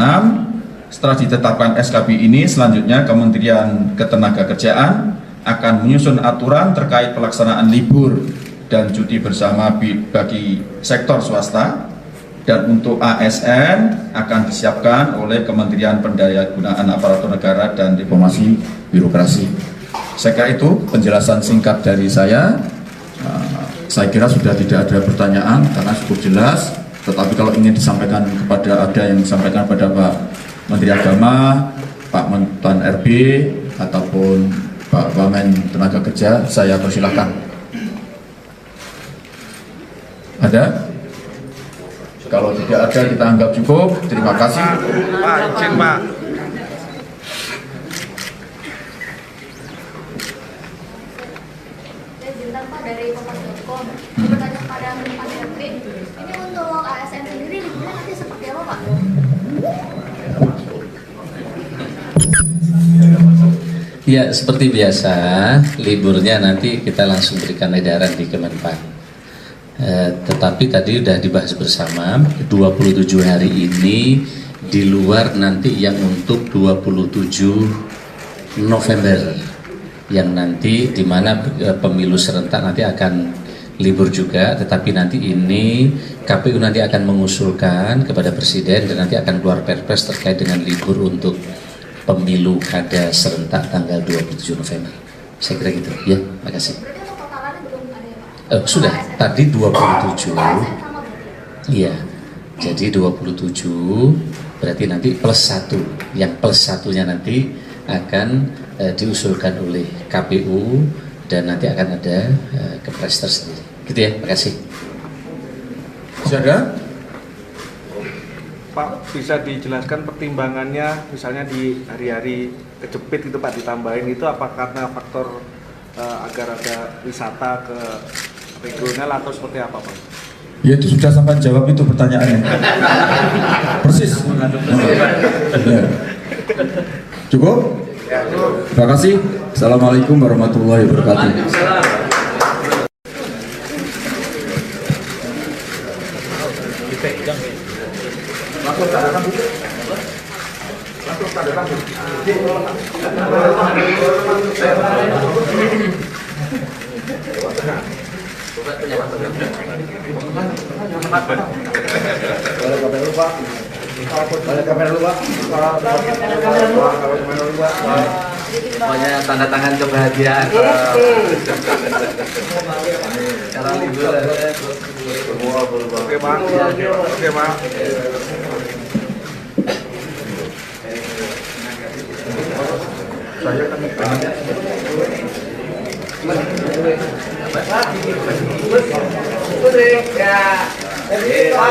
Setelah ditetapkan SKP ini, selanjutnya Kementerian Ketenagakerjaan akan menyusun aturan terkait pelaksanaan libur dan cuti bersama bagi sektor swasta, dan untuk ASN akan disiapkan oleh Kementerian Pendayagunaan Aparatur Negara dan Reformasi Birokrasi. Saya kira itu penjelasan singkat dari saya. Saya kira sudah tidak ada pertanyaan karena cukup jelas. Tetapi kalau ingin disampaikan ada yang disampaikan pada Pak Menteri Agama, Pak Mentan RB, ataupun Pak Wamen Tenaga Kerja, saya persilahkan. Ada? Kalau tidak ada, kita anggap cukup. Terima kasih. Pak, izin Pak. Bintang Pak dari kompas.com. Bertanya kepada Pak Menteri, ini untuk ASN sendiri liburnya nanti seperti apa Pak? Ya, seperti biasa, liburnya nanti kita langsung berikan edaran di Kemenpan. Tetapi tadi sudah dibahas bersama, 27 hari ini di luar nanti yang untuk 27 November yang nanti di mana pemilu serentak nanti akan libur juga, tetapi nanti ini KPU nanti akan mengusulkan kepada Presiden dan nanti akan keluar perpres terkait dengan libur untuk pemilu kada serentak tanggal 27 November. Saya kira gitu ya, makasih. Berarti untuk totalannya belum ada ya Pak? Sudah, tadi 27. ASN sama berarti? Iya, jadi 27 berarti nanti plus 1. Yang plus satunya nanti akan diusulkan oleh KPU dan nanti akan ada kepres tersendiri. Gitu ya, makasih. Masih ada? Pak, bisa dijelaskan pertimbangannya misalnya di hari-hari kejepit itu Pak ditambahin itu apa karena faktor agar ada wisata ke regional atau seperti apa Pak? Ya itu sudah sampai jawab itu pertanyaannya. Persis. Ya. Cukup? Terima kasih. Assalamualaikum warahmatullahi wabarakatuh. Pokoknya tanda tangan kebahagiaan. Sekarang libur. Oke Pak, oke Pak. Saya kan Ya. Jadi Pak